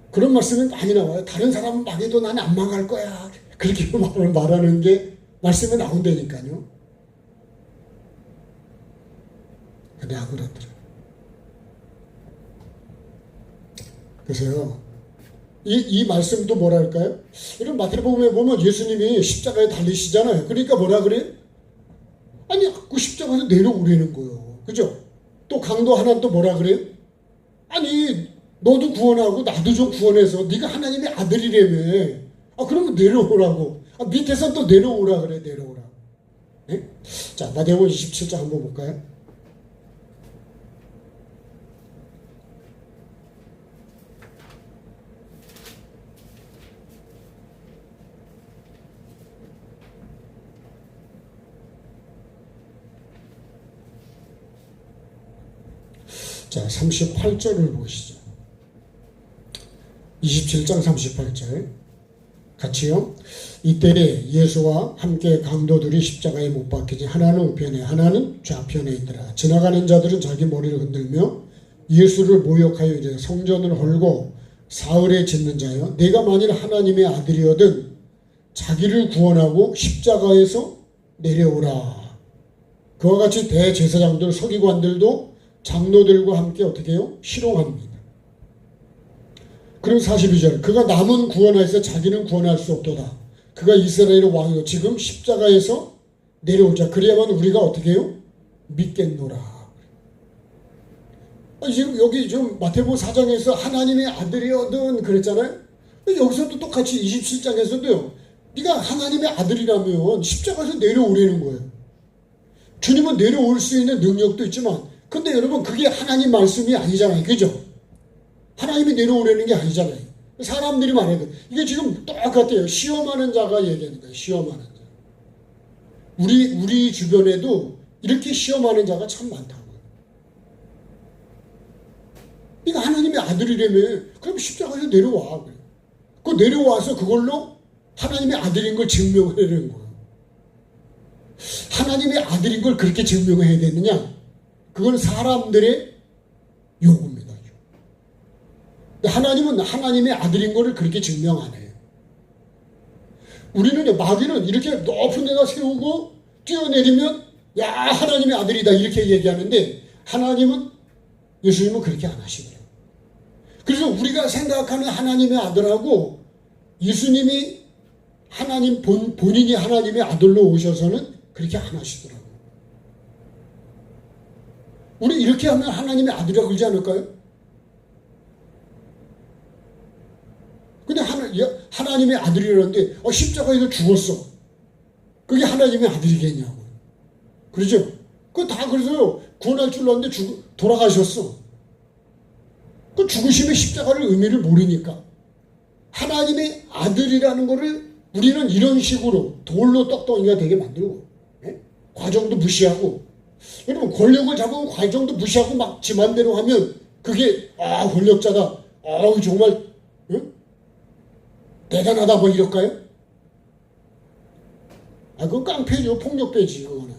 S1: 그런 말씀이 많이 나와요. 다른 사람은 망해도 난 안 망할 거야. 그렇게 말하는 게 말씀에 나온다니까요. 근데 안 그렇더라고요. 그래서요, 이 말씀도 뭐랄까요? 이런 마태복음에 보면 예수님이 십자가에 달리시잖아요. 그러니까 뭐라 그래요? 아니, 그 십자가에서 내려오라는 거예요. 그죠? 또 강도 하나 또 뭐라 그래요? 아니, 너도 구원하고 나도 좀 구원해서 네가 하나님의 아들이라며. 그러면 내려오라고. 밑에서 또 내려오라 그래. 내려오라. 네? 자, 마태복음 27장 한번 볼까요? 자, 38절을 보시죠. 27장 38절 같이요. 이때 예수와 함께 강도들이 십자가에 못 박히지 하나는 우편에 하나는 좌편에 있더라. 지나가는 자들은 자기 머리를 흔들며 예수를 모욕하여 이르되 성전을 헐고 사흘에 짓는 자여 내가 만일 하나님의 아들이거든 자기를 구원하고 십자가에서 내려오라. 그와 같이 대제사장들 서기관들도 장로들과 함께 어떻게 해요? 희롱합니다. 그럼 42절 그가 남은 구원하여서 자기는 구원할 수 없도다. 그가 이스라엘의 왕이고 지금 십자가에서 내려올 자 그래야만 우리가 어떻게 해요? 믿겠노라. 지금 여기 좀 마태복음 4장에서 하나님의 아들이거든 그랬잖아요. 여기서도 똑같이 27장에서도요. 네가 하나님의 아들이라면 십자가에서 내려오라는 거예요. 주님은 내려올 수 있는 능력도 있지만 근데 여러분 그게 하나님 말씀이 아니잖아요. 그죠? 하나님이 내려오라는 게 아니잖아요. 사람들이 말해도 이게 지금 똑같아요. 시험하는 자가 얘기하는 거예요. 시험하는 자. 우리 주변에도 이렇게 시험하는 자가 참 많다고요. 네가 하나님의 아들이라며 그럼 십자가에서 내려와. 그 내려와서 그걸로 하나님의 아들인 걸 증명하려는 거예요. 하나님의 아들인 걸 그렇게 증명해야 되느냐? 그건 사람들의 요구입니다. 하나님은 하나님의 아들인 거를 그렇게 증명 안 해요. 우리는 마귀는 이렇게 높은 데다 세우고 뛰어내리면 야 하나님의 아들이다 이렇게 얘기하는데 하나님은 예수님은 그렇게 안 하시더라고요. 그래서 우리가 생각하는 하나님의 아들하고 예수님이 하나님 본인이 하나님의 아들로 오셔서는 그렇게 안 하시더라고요. 우리 이렇게 하면 하나님의 아들이라고 그러지 않을까요? 근데 하나님의 아들이라는데 십자가에서 죽었어. 그게 하나님의 아들이겠냐고. 그러죠? 그거 다 그래서 구원할 줄 알았는데 돌아가셨어. 그 죽으심의 십자가를 의미를 모르니까 하나님의 아들이라는 거를 우리는 이런 식으로 돌로 떡덩이가 되게 만들고 과정도 무시하고 여러분 권력을 잡으면 과정도 무시하고 막 지 맘대로 하면 그게 권력자다. 정말 대단하다 뭐 이럴까요? 그건 깡패죠. 폭력배지 그거는.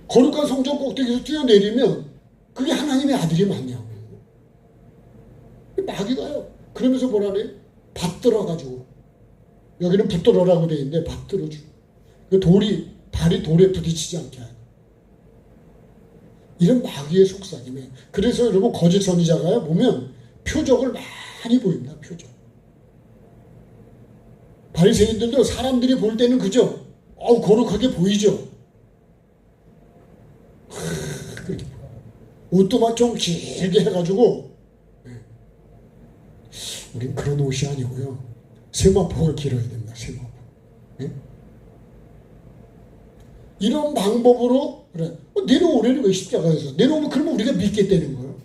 S1: 거룩한 성전 꼭대기에서 뛰어내리면 그게 하나님의 아들이 맞냐고. 마귀가요. 그러면서 뭐라네? 받들어가지고 여기는 붙들어라고 돼 있는데 받들어주고 그 발이 돌에 부딪히지 않게 하는 이런 마귀의 속삭임에 그래서 여러분 거짓 선지자가요 보면 표적을 많이 보입니다. 표적. 바리새인들도 사람들이 볼 때는 그죠? 거룩하게 보이죠? 옷도 막 좀 길게 해가지고 우린 그런 옷이 아니고요. 세마포가 길어야 됩니다. 세마포. 이런 방법으로 그래 내려오라는 거예요. 십자가에서. 내려오면 그러면 우리가 믿겠다는 거예요.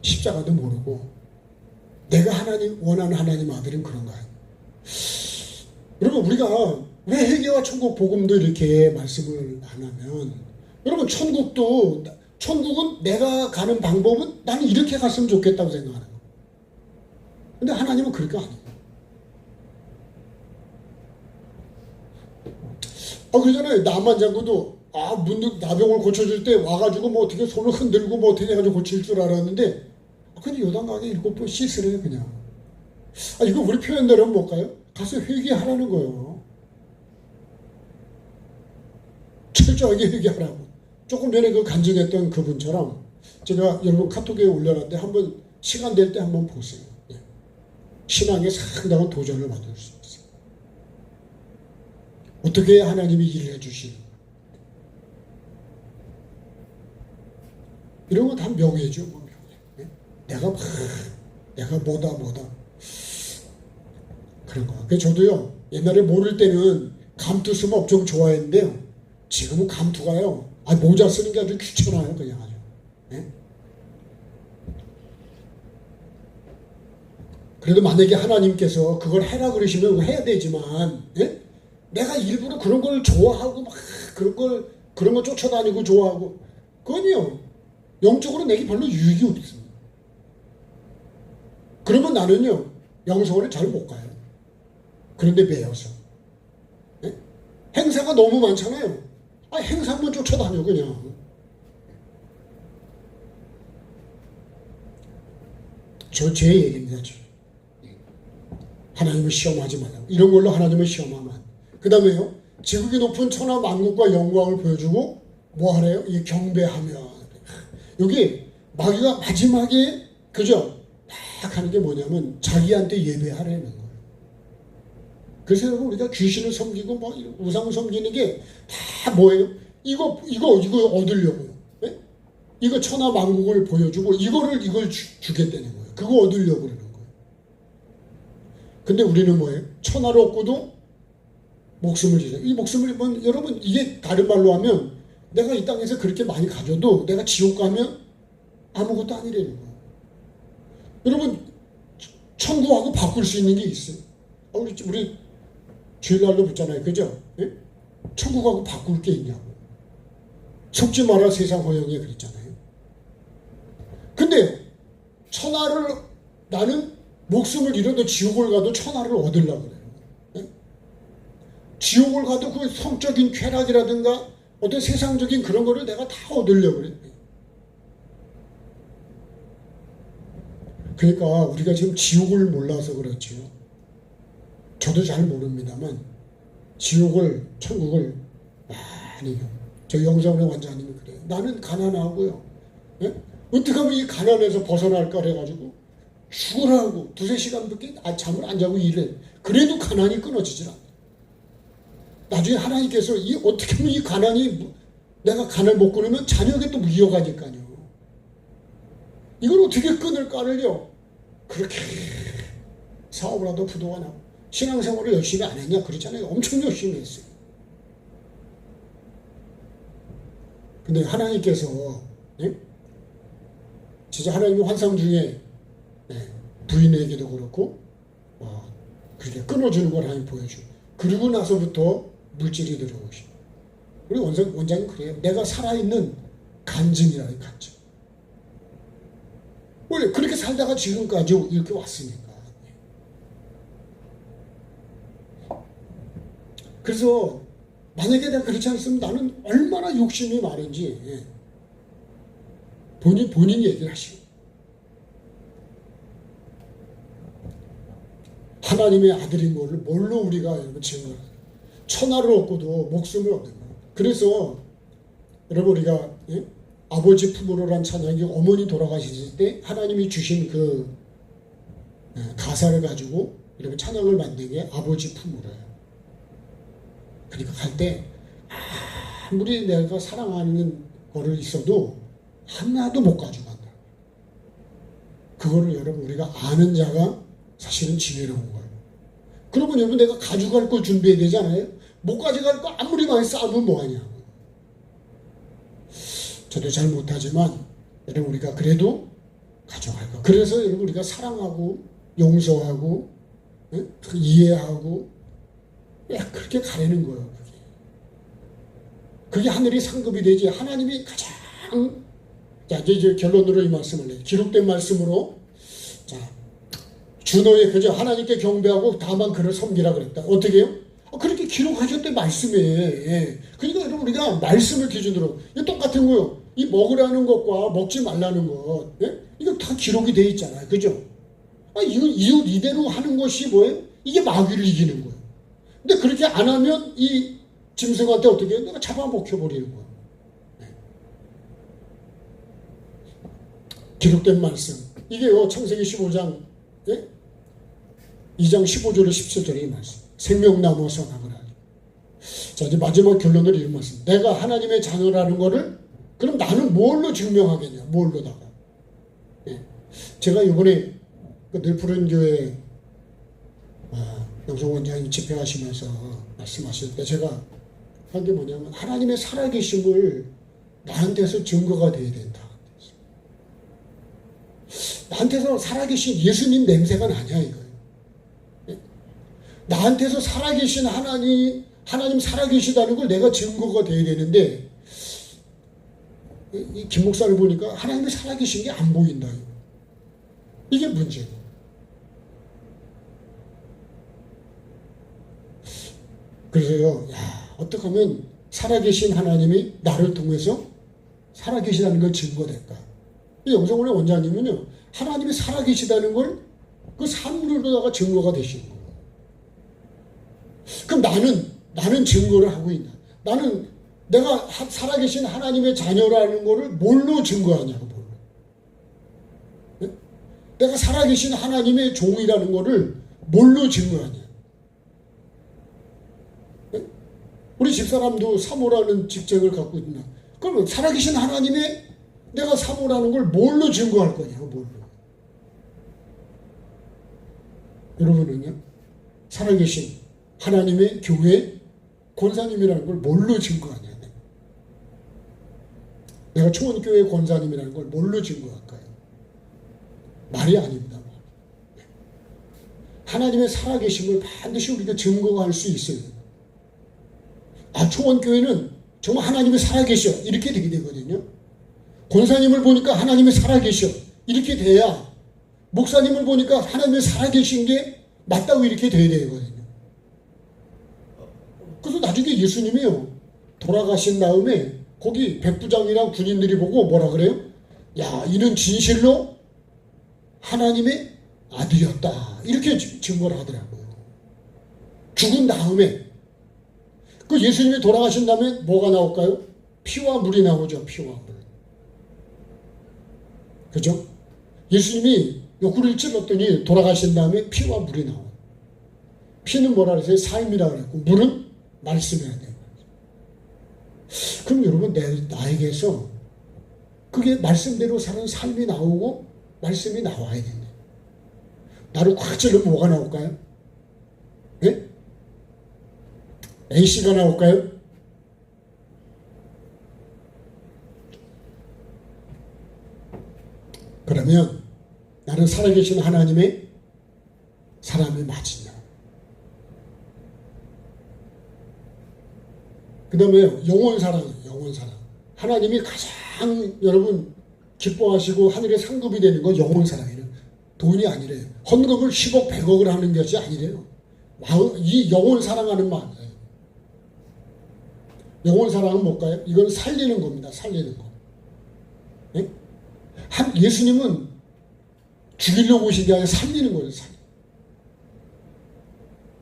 S1: 십자가도 모르고 내가 원하는 하나님 아들은 그런가요? 여러분 우리가 왜 회개와 천국 복음도 이렇게 말씀을 안 하면 여러분 천국은 내가 가는 방법은 나는 이렇게 갔으면 좋겠다고 생각하는 거예요. 근데 하나님은 그럴 거 아니에요. 그러잖아요. 나만 장구도 문득 나병을 고쳐줄 때 와가지고 뭐 어떻게 손을 흔들고 뭐 어떻게 해가지고 고칠 줄 알았는데 근데 요단 가게 7번 씻으래요 그냥. 이거 우리 표현대로 하면 뭘까요? 가서 회개하라는 거예요. 철저하게 회개하라고. 조금 전에 그 간증했던 그분처럼 제가 여러분 카톡에 올려놨는데 한번 시간 될 때 한번 보세요. 신앙에 상당한 도전을 받을 수 있어요. 어떻게 하나님이 일을 해주시는 이런 거 다 명예죠. 명예. 내가 뭐다 그런 거. 그래서 저도요 옛날에 모를 때는 감투 쓰면 엄청 좋아했는데요. 지금은 감투가요. 모자 쓰는 게 아주 귀찮아요. 그냥 아주. 그래도 만약에 하나님께서 그걸 해라 그러시면 해야 되지만 내가 일부러 그런 걸 좋아하고 막 그런 거 쫓아다니고 좋아하고 그건요 영적으로 내게 별로 유익이 없습니다. 그러면 나는요 영성을 잘 못 가요. 그런데 배워서 행사가 너무 많잖아요. 행사만 쫓아다녀 그냥. 제 얘기입니다. 하나님을 시험하지 말라고. 이런 걸로 하나님을 시험하면. 그 다음에요. 지극히 높은 천하 만국과 영광을 보여주고 뭐 하래요? 이 경배하며. 여기 마귀가 마지막에 그죠? 딱 하는 게 뭐냐면 자기한테 예배하라는 거예요. 그래서 여러분 우리가 귀신을 섬기고 뭐 우상 섬기는 게 다 뭐예요? 이거 얻으려고요. 네? 이거 천하 만국을 보여주고 이걸 주겠다는 거예요. 그거 얻으려고 그러는 거예요. 근데 우리는 뭐예요? 천하를 얻고도 목숨을 잃어요. 이 목숨을 잃으면 여러분 이게 다른 말로 하면 내가 이 땅에서 그렇게 많이 가져도 내가 지옥 가면 아무것도 아니라는 거예요. 여러분 천국하고 바꿀 수 있는 게 있어요. 우리 주일날도 묻잖아요. 그죠? 예? 천국하고 바꿀 게 있냐고. 속지 마라 세상 허영에 그랬잖아요. 근데 천하를 나는 목숨을 잃어도 지옥을 가도 천하를 얻으려고 그래요. 예? 지옥을 가도 그 성적인 쾌락이라든가 어떤 세상적인 그런 거를 내가 다 얻으려고 그래요. 그러니까 우리가 지금 지옥을 몰라서 그렇죠. 저도 잘 모릅니다만 지옥을 천국을 많이 저 영성의 원장님이 그래요. 나는 가난하고요. 예? 어떻게 하면 이 가난에서 벗어날까 해가지고 죽으라고 두세 시간밖에 잠을 안 자고 일해. 그래도 가난이 끊어지질 않아요. 나중에 하나님께서 어떻게 하면 이 가난이 내가 간을 못 끊으면 자녀에게 또 이어가니까요. 이걸 어떻게 끊을까를요. 그렇게 사업을 하도 부도가 나고 신앙생활을 열심히 안 했냐 그렇잖아요. 엄청 열심히 했어요. 근데 하나님께서 진짜 하나님의 환상 중에 부인에게도 그렇고 그렇게 끊어주는 걸 하나님 보여주고 그러고 나서부터 물질이 들어오시고 우리 원장님 그래요. 내가 살아있는 간증이라는 간증. 원래 그렇게 살다가 지금까지 이렇게 왔으니까. 그래서 만약에 내가 그렇지 않았으면 나는 얼마나 욕심이 많은지 본인 얘기를 하시고 하나님의 아들인 걸로 뭘로 우리가 여러분 증거를 천하를 얻고도 목숨을 얻는 거예요. 그래서 여러분 우리가 아버지 품으로란 찬양이 어머니 돌아가셨을 때 하나님이 주신 그 가사를 가지고 이렇게 찬양을 만든 게 아버지 품으로예요. 그러니까 갈 때 아무리 내가 사랑하는 거를 있어도 하나도 못 가져간다. 그거를 여러분 우리가 아는 자가 사실은 지혜로운 거예요. 그러면 여러분 내가 가져갈 걸 준비해야 되잖아요. 못 가져갈 거 아무리 많이 쌓으면 뭐하냐. 저도 잘 못하지만 여러분 우리가 그래도 가져갈 거. 그래서 여러분 우리가 사랑하고 용서하고 이해하고 그렇게 가려는 거예요. 그게 하늘이 상급이 되지. 하나님이 가장 자 이제 결론으로 이 말씀을 해요. 기록된 말씀으로 자 준호의 그저 하나님께 경배하고 다만 그를 섬기라 그랬다. 어떻게 해요? 그렇게 기록하셨대 말씀에. 그러니까 여러분 우리가 말씀을 기준으로 이거 똑같은 거요. 이 먹으라는 것과 먹지 말라는 것 이거 다 기록이 돼 있잖아요. 그죠? 이대로 하는 것이 뭐예요? 이게 마귀를 이기는 거예요. 근데 그렇게 안 하면 이 짐승한테 어떻게 해요? 내가 잡아먹혀버리는 거예요. 기록된 말씀. 이게요, 창세기 15장, 2장 15절에 17절의 이 말씀. 생명나무 선악을 하리. 자, 이제 마지막 결론을 이런 말씀. 내가 하나님의 자녀라는 거를, 그럼 나는 뭘로 증명하겠냐? 뭘로다가. 제가 이번에 늘 푸른 교회 영성 원장님 집회하시면서 말씀하실 때 제가 한 게 뭐냐면 하나님의 살아계심을 나한테서 증거가 돼야 된다. 나한테서 살아계신 예수님 냄새가 나냐 이거예요. 나한테서 살아계신 하나님 하나님 살아계시다는 걸 내가 증거가 돼야 되는데 이 김 목사를 보니까 하나님이 살아계신 게 안 보인다. 이게 문제예요. 그래서요, 어떻게 하면 살아계신 하나님이 나를 통해서 살아계시다는 걸 증거될까? 이 영성원의 원장님은요, 하나님이 살아계시다는 걸 그 삶으로다가 증거가 되시는 거예요. 그럼 나는 증거를 하고 있나? 나는 내가 살아계신 하나님의 자녀라는 거를 뭘로 증거하냐고, 뭘로. 네? 내가 살아계신 하나님의 종이라는 거를 뭘로 증거하냐? 네? 우리 집사람도 사모라는 직책을 갖고 있나? 그러면 살아계신 하나님의 내가 사모라는 걸 뭘로 증거할 거냐고, 뭘로. 여러분은요, 살아계신 하나님의 교회 권사님이라는 걸 뭘로 증거하냐? 내가 초원교회 권사님이라는 걸 뭘로 증거할까요? 말이 아닙니다. 하나님의 살아계심을 반드시 우리가 증거할 수 있어요. 초원교회는 정말 하나님이 살아계셔, 이렇게 되게 되거든요. 권사님을 보니까 하나님이 살아계셔, 이렇게 돼야, 목사님을 보니까 하나님이 살아계신 게 맞다고 이렇게 돼야 되거든요. 그래서 나중에 예수님이요, 돌아가신 다음에 거기 백부장이랑 군인들이 보고 뭐라 그래요? 야, 이는 진실로 하나님의 아들이었다, 이렇게 증거를 하더라고요. 죽은 다음에. 그 예수님이 돌아가신 다음에 뭐가 나올까요? 피와 물이 나오죠. 피와 물. 그죠? 예수님이 옆구리를 찔렀더니 돌아가신 다음에 피와 물이 나와요. 피는 뭐라 그랬어요? 삶이라고 그랬고, 물은 말씀이어야 돼요. 그럼 여러분, 나에게서 그게 말씀대로 사는 삶이 나오고 말씀이 나와야 된다. 나를 꽉 찔러면 뭐가 나올까요? 네? A씨가 나올까요? 그러면 나는 살아계신 하나님의 사람이 맞으냐? 그 다음에 영원사랑이에요. 영원사랑. 하나님이 가장 여러분 기뻐하시고 하늘의 상급이 되는 건 영원사랑이에요. 돈이 아니래요. 헌금을 10억 100억을 하는 것이 아니래요. 이 영원사랑하는 마음이에요. 영원사랑은 뭘까요? 이건 살리는 겁니다. 살리는 거. 네? 예수님은 죽이려고 오신 게 아니라 살리는 거예요.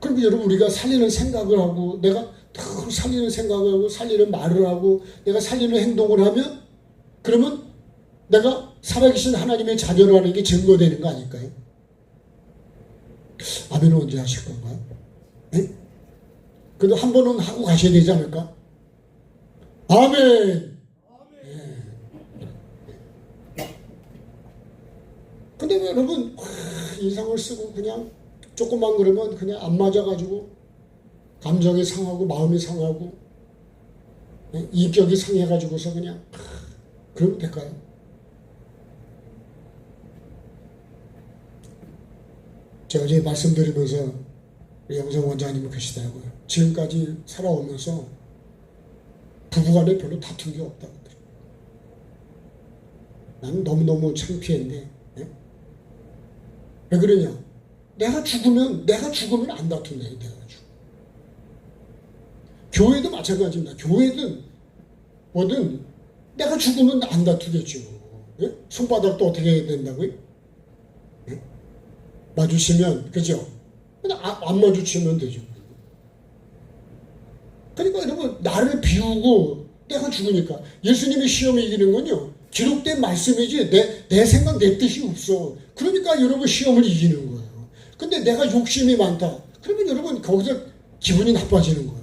S1: 그럼 여러분, 우리가 살리는 생각을 하고, 내가 더 살리는 생각을 하고, 살리는 말을 하고, 내가 살리는 행동을 하면, 그러면 내가 살아계신 하나님의 자녀라는 게 증거되는 거 아닐까요? 아멘은 언제 하실 건가요? 네? 그래도 한 번은 하고 가셔야 되지 않을까? 아멘! 근데 왜 여러분, 인상을 쓰고 그냥 조금만 그러면 그냥 안 맞아가지고 감정이 상하고 마음이 상하고 인격이 상해가지고서 그냥 그러면 될까요? 제가 어제 말씀드리면서 우리 영성 원장님이 계시더라고요. 지금까지 살아오면서 부부간에 별로 다툰 게 없다고 그러더라고요. 나는 너무너무 창피했는데, 네? 왜 그러냐? 내가 죽으면 안 다툰다. 내가 죽. 교회도 마찬가지입니다. 교회든 뭐든 내가 죽으면 안 다투겠죠. 예? 손바닥도 어떻게 해야 된다고요? 예? 마주치면, 그죠? 그냥 안 마주치면 되죠. 그러니까 여러분, 나를 비우고 내가 죽으니까 예수님의 시험을 이기는 건요, 기록된 말씀이지 내 생각, 내 뜻이 없어. 그러니까 여러분 시험을 이기는 거예요. 근데 내가 욕심이 많다. 그러면 여러분 거기서 기분이 나빠지는 거예요.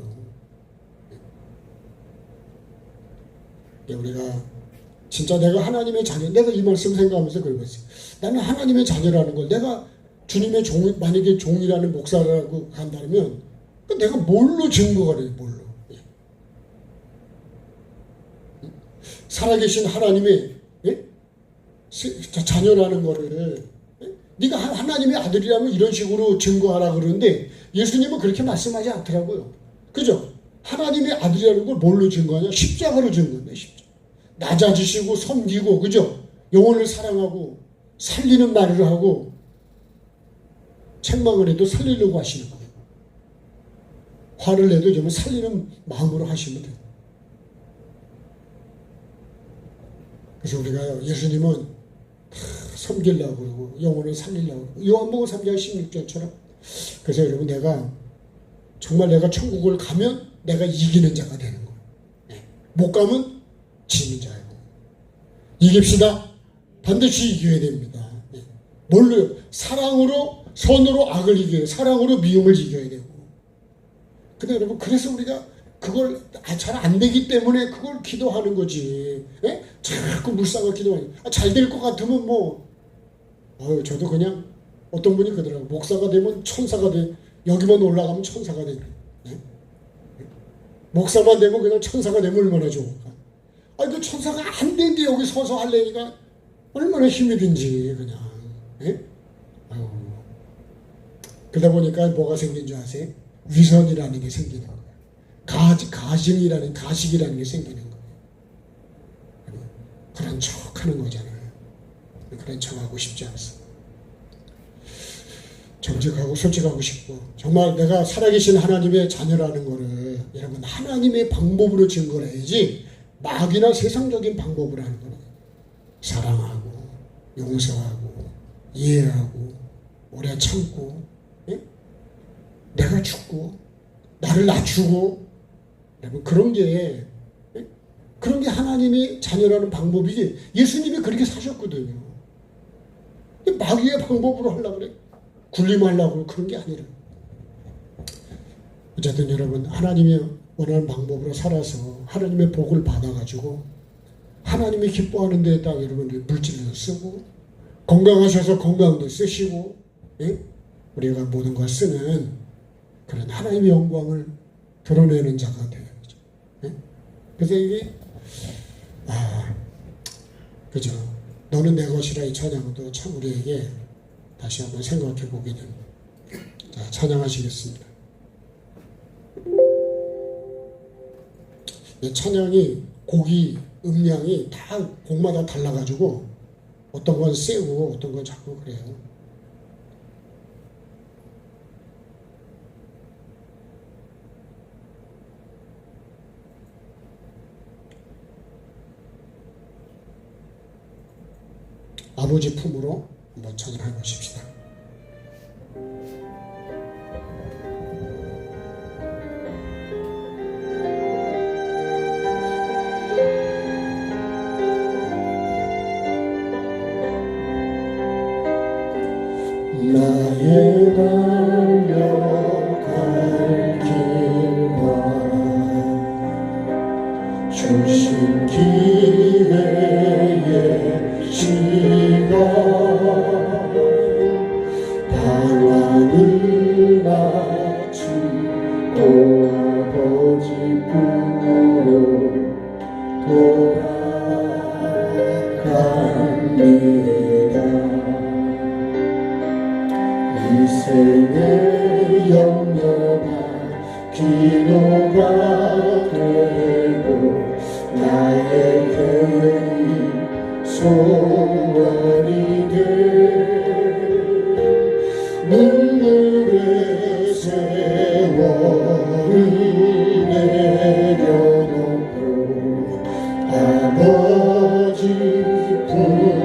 S1: 우리가 진짜 내가 하나님의 자녀, 내가 이 말씀 생각하면서 그러겠어요. 나는 하나님의 자녀라는 걸, 내가 주님의 종, 만약에 종이라는 목사라고 한다면 내가 뭘로 증거가 돼요? 뭘로? 살아계신 하나님의 자녀라는 거를 네가 하나님의 아들이라면 이런 식으로 증거하라 그러는데 예수님은 그렇게 말씀하지 않더라고요. 그죠? 하나님의 아들이라는 걸 뭘로 증거하냐? 십자가로 증거하냐. 십자가. 낮아지시고 섬기고, 그죠? 영혼을 사랑하고 살리는 말을 하고 책망을 해도 살리려고 하시는 거예요. 화를 내도 좀 살리는 마음으로 하시면 돼요. 그래서 우리가 예수님은 다 섬기려고 그러고 영혼을 살리려고 그러고 요한복음 3장 16절처럼 그래서 여러분 정말 내가 천국을 가면 내가 이기는 자가 되는 거예요. 못 가면 지는 자예요. 이깁시다. 반드시 이겨야 됩니다. 뭘로요? 사랑으로 선으로 악을 이겨요. 사랑으로 미움을 이겨야 되고. 근데 여러분 그래서 우리가 그걸 잘 안 되기 때문에 그걸 기도하는 거지. 자꾸 물상을 기도하니 잘 될 것 같으면 저도 그냥 어떤 분이 그러더라고요. 목사가 되면 천사가 돼. 여기만 올라가면 천사가 돼. 목사만 되면 그냥 천사가 되면 얼마나 좋을까. 그 천사가 안 된 게 여기 서서 하려니까 얼마나 힘이 든지 그냥. 그러다 보니까 뭐가 생긴 줄 아세요? 위선이라는 게 생기는 거예요. 가식이라는 게 생기는 거예요. 그런 척 하는 거잖아요. 그런 척 하고 싶지 않습니다. 정직하고 솔직하고 싶고 정말 내가 살아계신 하나님의 자녀라는 거를 여러분 하나님의 방법으로 증거를 해야지 막이나 세상적인 방법으로 하는 거는 사랑하고 용서하고 이해하고 오래 참고 내가 죽고 나를 낮추고 여러분 그런 게 하나님의 자녀라는 방법이지 예수님이 그렇게 사셨거든요. 마귀의 방법으로 하려고 그래. 굴림하려고 그런 게 아니라 어쨌든 여러분 하나님이 원하는 방법으로 살아서 하나님의 복을 받아가지고 하나님이 기뻐하는 데에다 여러분 물질을 쓰고 건강하셔서 건강도 쓰시고 우리가 모든 걸 쓰는 그런 하나님의 영광을 드러내는 자가 되어야죠. 그래서 이게 그죠. 너는 내 것이라 이 찬양도 참 우리에게 다시 한번 생각해 보게 됩니다. 자, 찬양하시겠습니다. 이 찬양이 곡이 음량이 다 곡마다 달라가지고 어떤 건 세고 어떤 건 작고 그래요. 아버지 품으로 한번 찬양해 보십시다. 나의 달려갈 길만 주신 기회의 시간 방황을 마치 또 아버지 품으로 돌아갑니다. 이생의 영영한 기도가 되고 나의 개인 소원이 돼 눈물의 세월을 내려놓고 아버지 품으로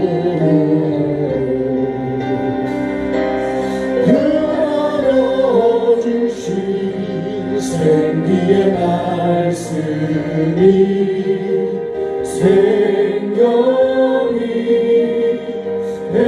S1: 주신 생기의 말씀이 생명이 된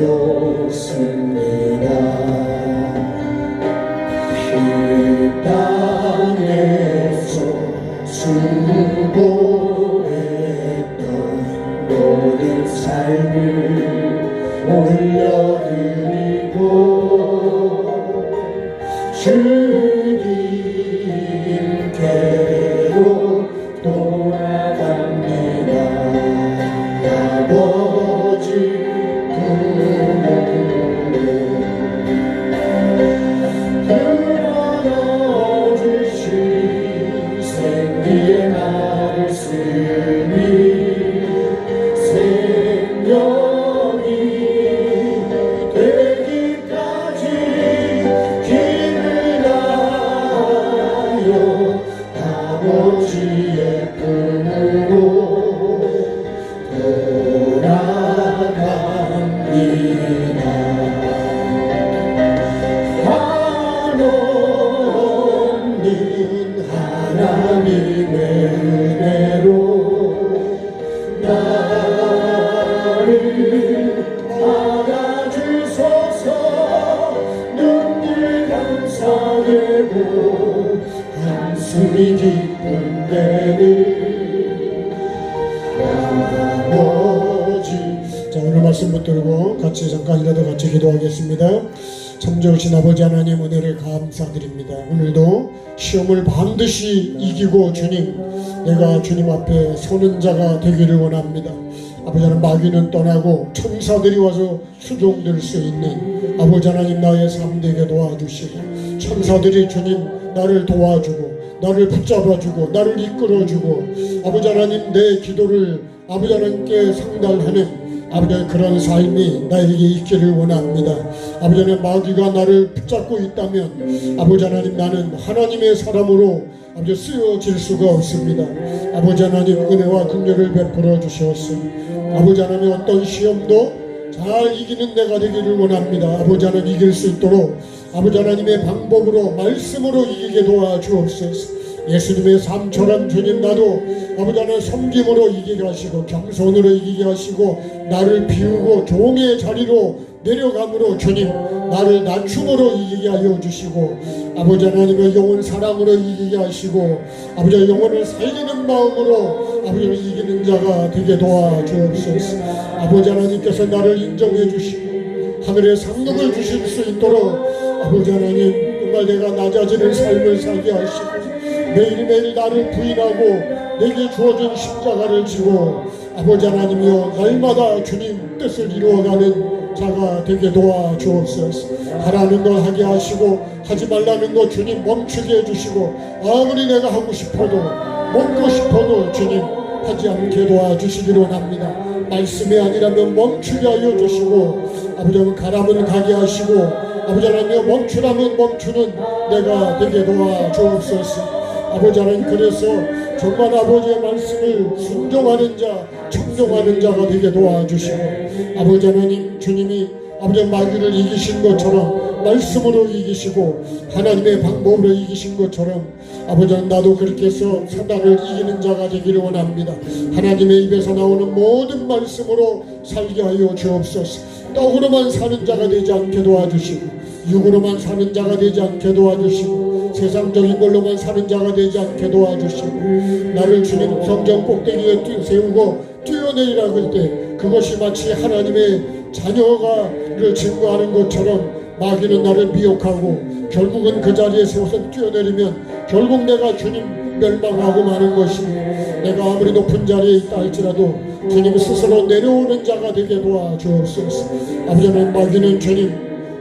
S3: 되었습니다. 이 땅에서 수고했던 모든 삶을 올려드리고 주님께로 돌아갑니다. 아버지 품으로 불어넣어주신 생기의 말씀이 생명이 되기까지 길을 다하여 아버지의 품으로 돌아갑니다. 한없는 하나님의 은혜로 나를 받아주소서. 눈물 감사되고 한숨이 깊은 때는 아버지.
S1: 자, 오늘 말씀 붙들고 같이 잠깐이라도 같이 기도하겠습니다. 참 좋으신 아버지 하나님 은혜를 감사드립니다. 오늘도 시험을 반드시 이기고 주님, 내가 주님 앞에 서는 자가 되기를 원합니다. 아버지 하나님, 마귀는 떠나고 천사들이 와서 수종될 수 있는 아버지 하나님, 나의 삶 되게 도와주시고, 천사들이 주님 나를 도와주고 나를 붙잡아주고 나를 이끌어주고 아버지 하나님, 내 기도를 아버지 하나님께 상달하는 아버지 하나님, 그런 삶이 나에게 있기를 원합니다. 아버지 하나님, 마귀가 나를 붙잡고 있다면 아버지 하나님, 나는 하나님의 사람으로 아버지 쓰여질 수가 없습니다. 아버지 하나님, 은혜와 긍휼을 베풀어 주시옵소. 아버지 하나님, 어떤 시험도 잘 이기는 내가 되기를 원합니다. 아버지 하나님, 이길 수 있도록 아버지 하나님의 방법으로 말씀으로 이기게 도와주옵소서. 예수님의 삶처럼 주님, 나도 아버지 하나님 섬김으로 이기게 하시고 겸손으로 이기게 하시고 나를 비우고 종의 자리로 내려감으로 주님 나를 낮춤으로 이기게 하여 주시고 아버지 하나님의 영혼 사랑으로 이기게 하시고 아버지 영혼을 살리는 마음으로 아버지 이기는 자가 되게 도와주옵소서. 아버지 하나님께서 나를 인정해 주시고 하늘의 상급을 주실 수 있도록 아버지 하나님, 정말 내가 낮아지는 삶을 살게 하시고 매일매일 나를 부인하고 내게 주어진 십자가를 지고 아버지 하나님이여 날마다 주님 뜻을 이루어가는 자가 되게 도와주옵소서. 하라는 걸 하게 하시고 하지 말라는 거 주님 멈추게 해주시고 아무리 내가 하고 싶어도 먹고 싶어도 주님 하지 않게 도와주시기로 합니다. 말씀이 아니라면 멈추게 하여 주시고 아버지 하나님, 가라면 가게 하시고 아버지 하나님, 멈추라면 멈추는 내가 되게 도와주옵소서. 아버지 하나님, 그래서 정말 아버지의 말씀을 순종하는 자, 청종하는 자가 되게 도와주시고 아버지 하나님, 주님이 아버지 마귀를 이기신 것처럼 말씀으로 이기시고 하나님의 방법으로 이기신 것처럼 아버지 하나님, 나도 그렇게 해서 사단을 이기는 자가 되기를 원합니다. 하나님의 입에서 나오는 모든 말씀으로 살게 하여 주옵소서. 떡으로만 사는 자가 되지 않게 도와주시고 육으로만 사는 자가 되지 않게 도와주시고 세상적인 걸로만 사는 자가 되지 않게 도와주시고 나를 주님 성전 꼭대기에 세우고 뛰어내리라 할 때 그것이 마치 하나님의 자녀가를 증거하는 것처럼 마귀는 나를 미혹하고 결국은 그 자리에 세워서 뛰어내리면 결국 내가 주님 멸망하고 마는 것이고 내가 아무리 높은 자리에 있다 할지라도 주님 스스로 내려오는 자가 되게 도와주옵소서. 아버지 하나님, 마귀는 주님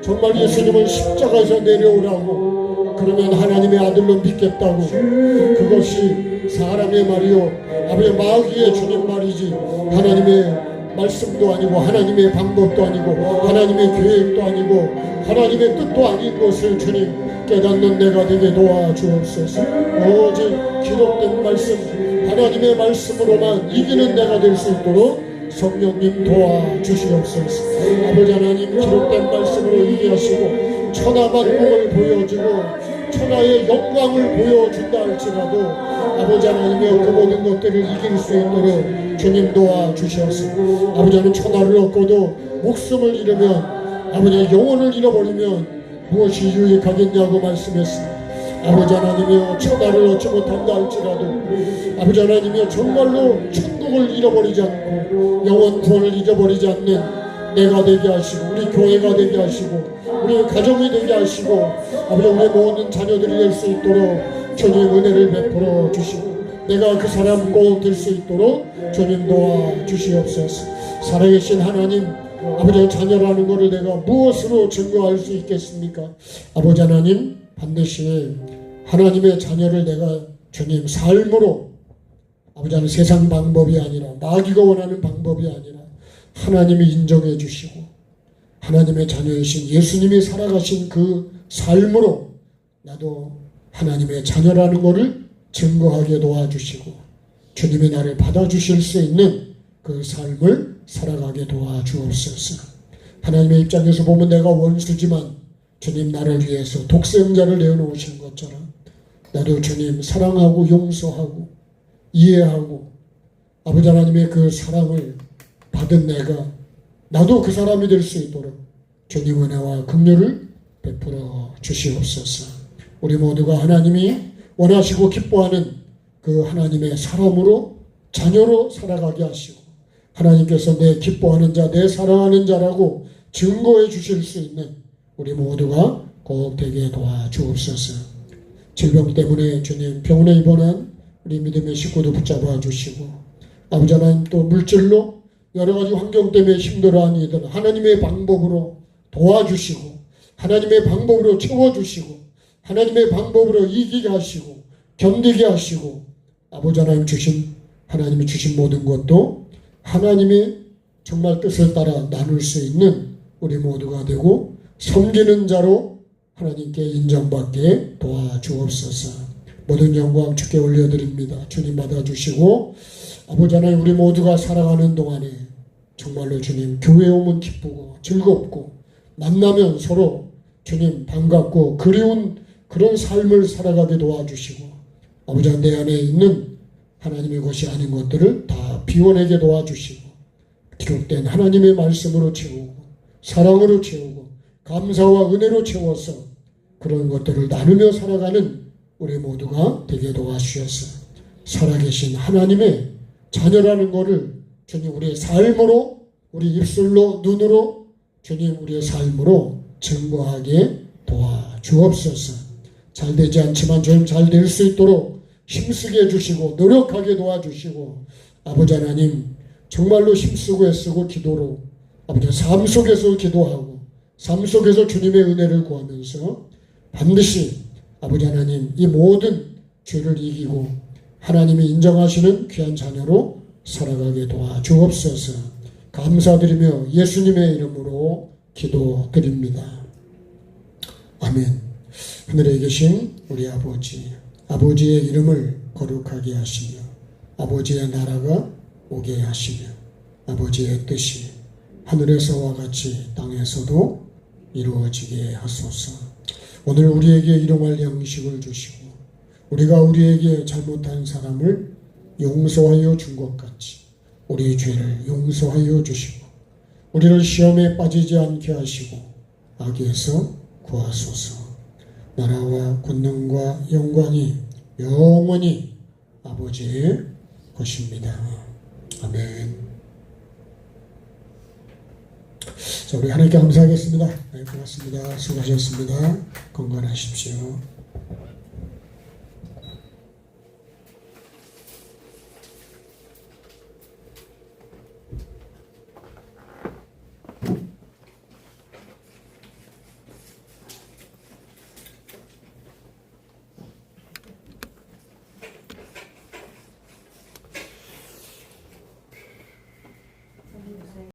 S1: 정말 예수님을 십자가에서 내려오라고 그러면 하나님의 아들로 믿겠다고 그것이 사람의 말이요 아버지 마귀의 주님 말이지 하나님의 말씀도 아니고 하나님의 방법도 아니고 하나님의 계획도 아니고 하나님의 뜻도 아닌 것을 주님 깨닫는 내가 되게 도와주옵소서. 오직 기록된 말씀 하나님의 말씀으로만 이기는 내가 될 수 있도록 성령님 도와주시옵소서. 아버지 하나님, 기록된 말씀으로 이기게 하시고 천하만국을 보여주고 천하의 영광을 보여준다 할지라도 아버지 하나님의 그 모든 것들을 이길 수 있도록 주님 도와주시옵소서. 아버지 하나님, 천하를 얻고도 목숨을 잃으면 아버지 영혼을 잃어버리면 무엇이 유익하겠냐고 말씀했습니다. 아버지 하나님이여 천달을 얻지 못한다 할지라도 아버지 하나님이여 정말로 천국을 잃어버리지 않고 영원 구원을 잊어버리지 않는 내가 되게 하시고 우리 교회가 되게 하시고 우리 가정이 되게 하시고 아버지 우리 모든 자녀들이 될 수 있도록 주님 은혜를 베풀어 주시고 내가 그 사람 꼭 될 수 있도록 주님 도와주시옵소서. 살아계신 하나님 아버지 자녀라는 것을 내가 무엇으로 증거할 수 있겠습니까? 아버지 하나님 반드시 하나님의 자녀를 내가 주님 삶으로 아버지 하나님 세상 방법이 아니라 마귀가 원하는 방법이 아니라 하나님이 인정해 주시고 하나님의 자녀이신 예수님이 살아가신 그 삶으로 나도 하나님의 자녀라는 것을 증거하게 도와주시고 주님이 나를 받아주실 수 있는 그 삶을 살아가게 도와주옵소서. 하나님의 입장에서 보면 내가 원수지만 주님 나를 위해서 독생자를 내어놓으신 것처럼 나도 주님 사랑하고 용서하고 이해하고 아버지 하나님의 그 사랑을 받은 내가 나도 그 사람이 될 수 있도록 주님 은혜와 긍휼을 베풀어 주시옵소서. 우리 모두가 하나님이 원하시고 기뻐하는 그 하나님의 사람으로 자녀로 살아가게 하시고 하나님께서 내 기뻐하는 자, 내 사랑하는 자라고 증거해 주실 수 있는 우리 모두가 꼭 되게 도와주옵소서. 질병 때문에 주님 병원에 입원한 우리 믿음의 식구도 붙잡아 주시고 아버지 하나님 또 물질로 여러 가지 환경 때문에 힘들어하는 이들 하나님의 방법으로 도와주시고 하나님의 방법으로 채워주시고 하나님의 방법으로 이기게 하시고 견디게 하시고 아버지 하나님 주신 하나님이 주신 모든 것도 하나님의 정말 뜻을 따라 나눌 수 있는 우리 모두가 되고 섬기는 자로 하나님께 인정받게 도와주옵소서. 모든 영광 주께 올려드립니다. 주님 받아주시고 아버지 하나님 우리 모두가 살아가는 동안에 정말로 주님 교회 오면 기쁘고 즐겁고 만나면 서로 주님 반갑고 그리운 그런 삶을 살아가게 도와주시고 아버지 내 안에 있는 하나님의 것이 아닌 것들을 다 비워내게 도와주시고 기록된 하나님의 말씀으로 채우고 사랑으로 채우고 감사와 은혜로 채워서 그런 것들을 나누며 살아가는 우리 모두가 되게 도와주셔서 살아계신 하나님의 자녀라는 것을 주님 우리의 삶으로 우리 입술로 눈으로 주님 우리의 삶으로 증거하게 도와주옵소서. 잘 되지 않지만 주님 잘 될 수 있도록 힘쓰게 해주시고 노력하게 도와주시고 아버지 하나님 정말로 힘쓰고 애쓰고 기도로 아버지 삶 속에서 기도하고 삶 속에서 주님의 은혜를 구하면서 반드시 아버지 하나님 이 모든 죄를 이기고 하나님이 인정하시는 귀한 자녀로 살아가게 도와주옵소서. 감사드리며 예수님의 이름으로 기도드립니다. 아멘. 하늘에 계신 우리 아버지, 아버지의 이름을 거룩하게 하시며 아버지의 나라가 오게 하시며 아버지의 뜻이 하늘에서와 같이 땅에서도 이루어지게 하소서. 오늘 우리에게 일용할 양식을 주시고 우리가 우리에게 잘못한 사람을 용서하여 준 것 같이 우리 죄를 용서하여 주시고 우리를 시험에 빠지지 않게 하시고 악에서 구하소서. 나라와 권능과 영광이 영원히 아버지의 것입니다. 아멘. 자, 우리 하나님께 감사하겠습니다. 네, 고맙습니다. 수고하셨습니다. 건강하십시오.